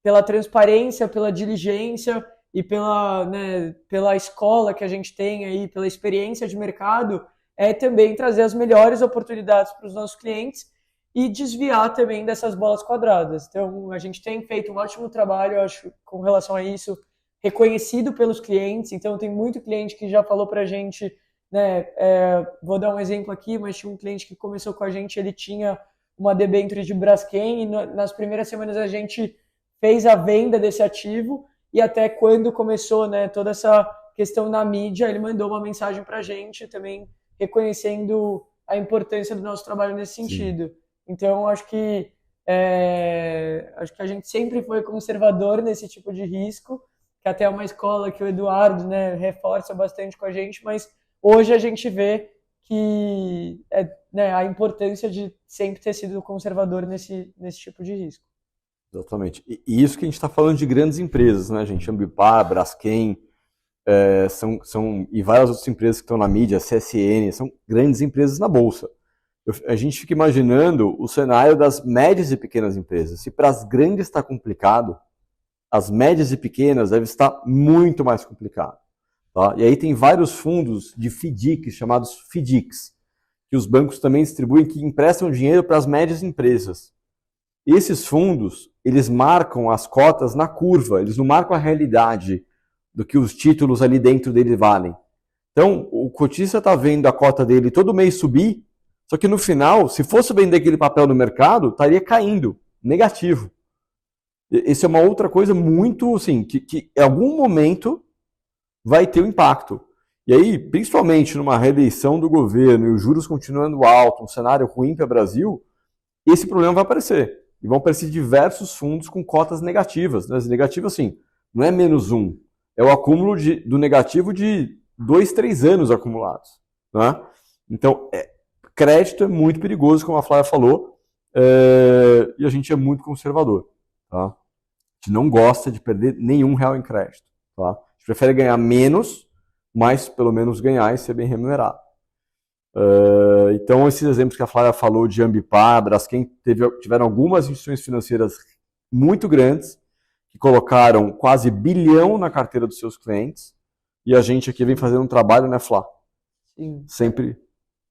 pela transparência, pela diligência e pela escola que a gente tem aí, pela experiência de mercado, é também trazer as melhores oportunidades para os nossos clientes e desviar também dessas bolas quadradas. Então, a gente tem feito um ótimo trabalho, eu acho, com relação a isso, reconhecido pelos clientes. Então, tem muito cliente que já falou para a gente, né, vou dar um exemplo aqui, mas tinha um cliente que começou com a gente, ele tinha uma debênture de Braskem e nas primeiras semanas a gente fez a venda desse ativo e até quando começou, né, toda essa questão na mídia, ele mandou uma mensagem para a gente também reconhecendo a importância do nosso trabalho nesse sentido. Sim. Então, acho que a gente sempre foi conservador nesse tipo de risco, que até é uma escola que o Eduardo, né, reforça bastante com a gente, mas hoje a gente vê que né, a importância de sempre ter sido conservador nesse tipo de risco. Exatamente. E isso que a gente está falando de grandes empresas, né, gente? Ambipar, Braskem, e várias outras empresas que estão na mídia, CSN, são grandes empresas na Bolsa. A gente fica imaginando o cenário das médias e pequenas empresas. Se para as grandes está complicado, as médias e pequenas deve estar muito mais complicado. Tá? E aí tem vários fundos de FDICs, chamados FDICs, que os bancos também distribuem, que emprestam dinheiro para as médias empresas. Esses fundos, eles marcam as cotas na curva, eles não marcam a realidade do que os títulos ali dentro dele valem. Então, o cotista está vendo a cota dele todo mês subir, só que no final, se fosse vender aquele papel no mercado, estaria caindo, negativo. Essa é uma outra coisa muito, assim, que em algum momento vai ter um impacto. E aí, principalmente numa reeleição do governo e os juros continuando alto, um cenário ruim para o Brasil, esse problema vai aparecer. E vão aparecer diversos fundos com cotas negativas. Né? Negativo, assim, não é -1, é o acúmulo do negativo de 2, 3 anos acumulados. Né? Então, crédito é muito perigoso, como a Flávia falou, e a gente é muito conservador. Tá? A gente não gosta de perder nenhum real em crédito. Tá? A gente prefere ganhar menos, mas pelo menos ganhar e ser bem remunerado. Então, esses exemplos que a Flávia falou de Ambipar, Braskem, tiveram algumas instituições financeiras muito grandes que colocaram quase bilhão na carteira dos seus clientes, e a gente aqui vem fazendo um trabalho, né, Flá? Sim. Sempre.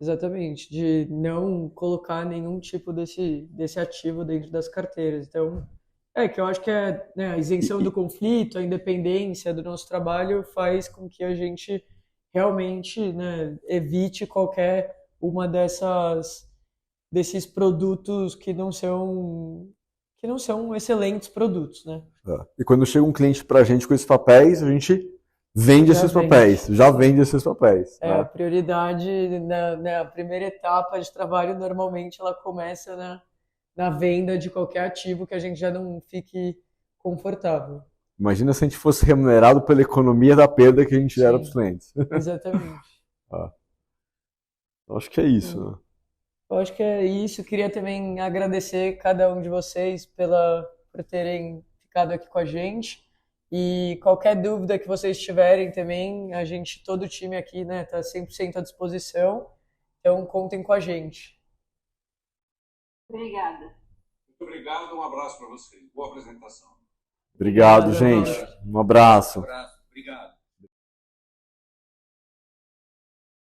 Exatamente, de não colocar nenhum tipo desse ativo dentro das carteiras. Então, que eu acho que né, a isenção do conflito, a independência do nosso trabalho faz com que a gente realmente, né, evite qualquer uma desses produtos que não são excelentes produtos, né? E quando chega um cliente para a gente com esses papéis, a gente vende esses papéis, já vende esses papéis. A prioridade, a primeira etapa de trabalho, normalmente ela começa na venda de qualquer ativo que a gente já não fique confortável. Imagina se a gente fosse remunerado pela economia da perda que a gente gera para os clientes. Exatamente. Acho que é isso. Né? Eu acho que é isso. Queria também agradecer cada um de vocês por terem ficado aqui com a gente. E qualquer dúvida que vocês tiverem também, todo o time aqui, né, tá 100% à disposição. Então, contem com a gente. Obrigada. Muito obrigado, um abraço para vocês. Boa apresentação. Obrigado, gente. Um abraço. Um abraço. Obrigado.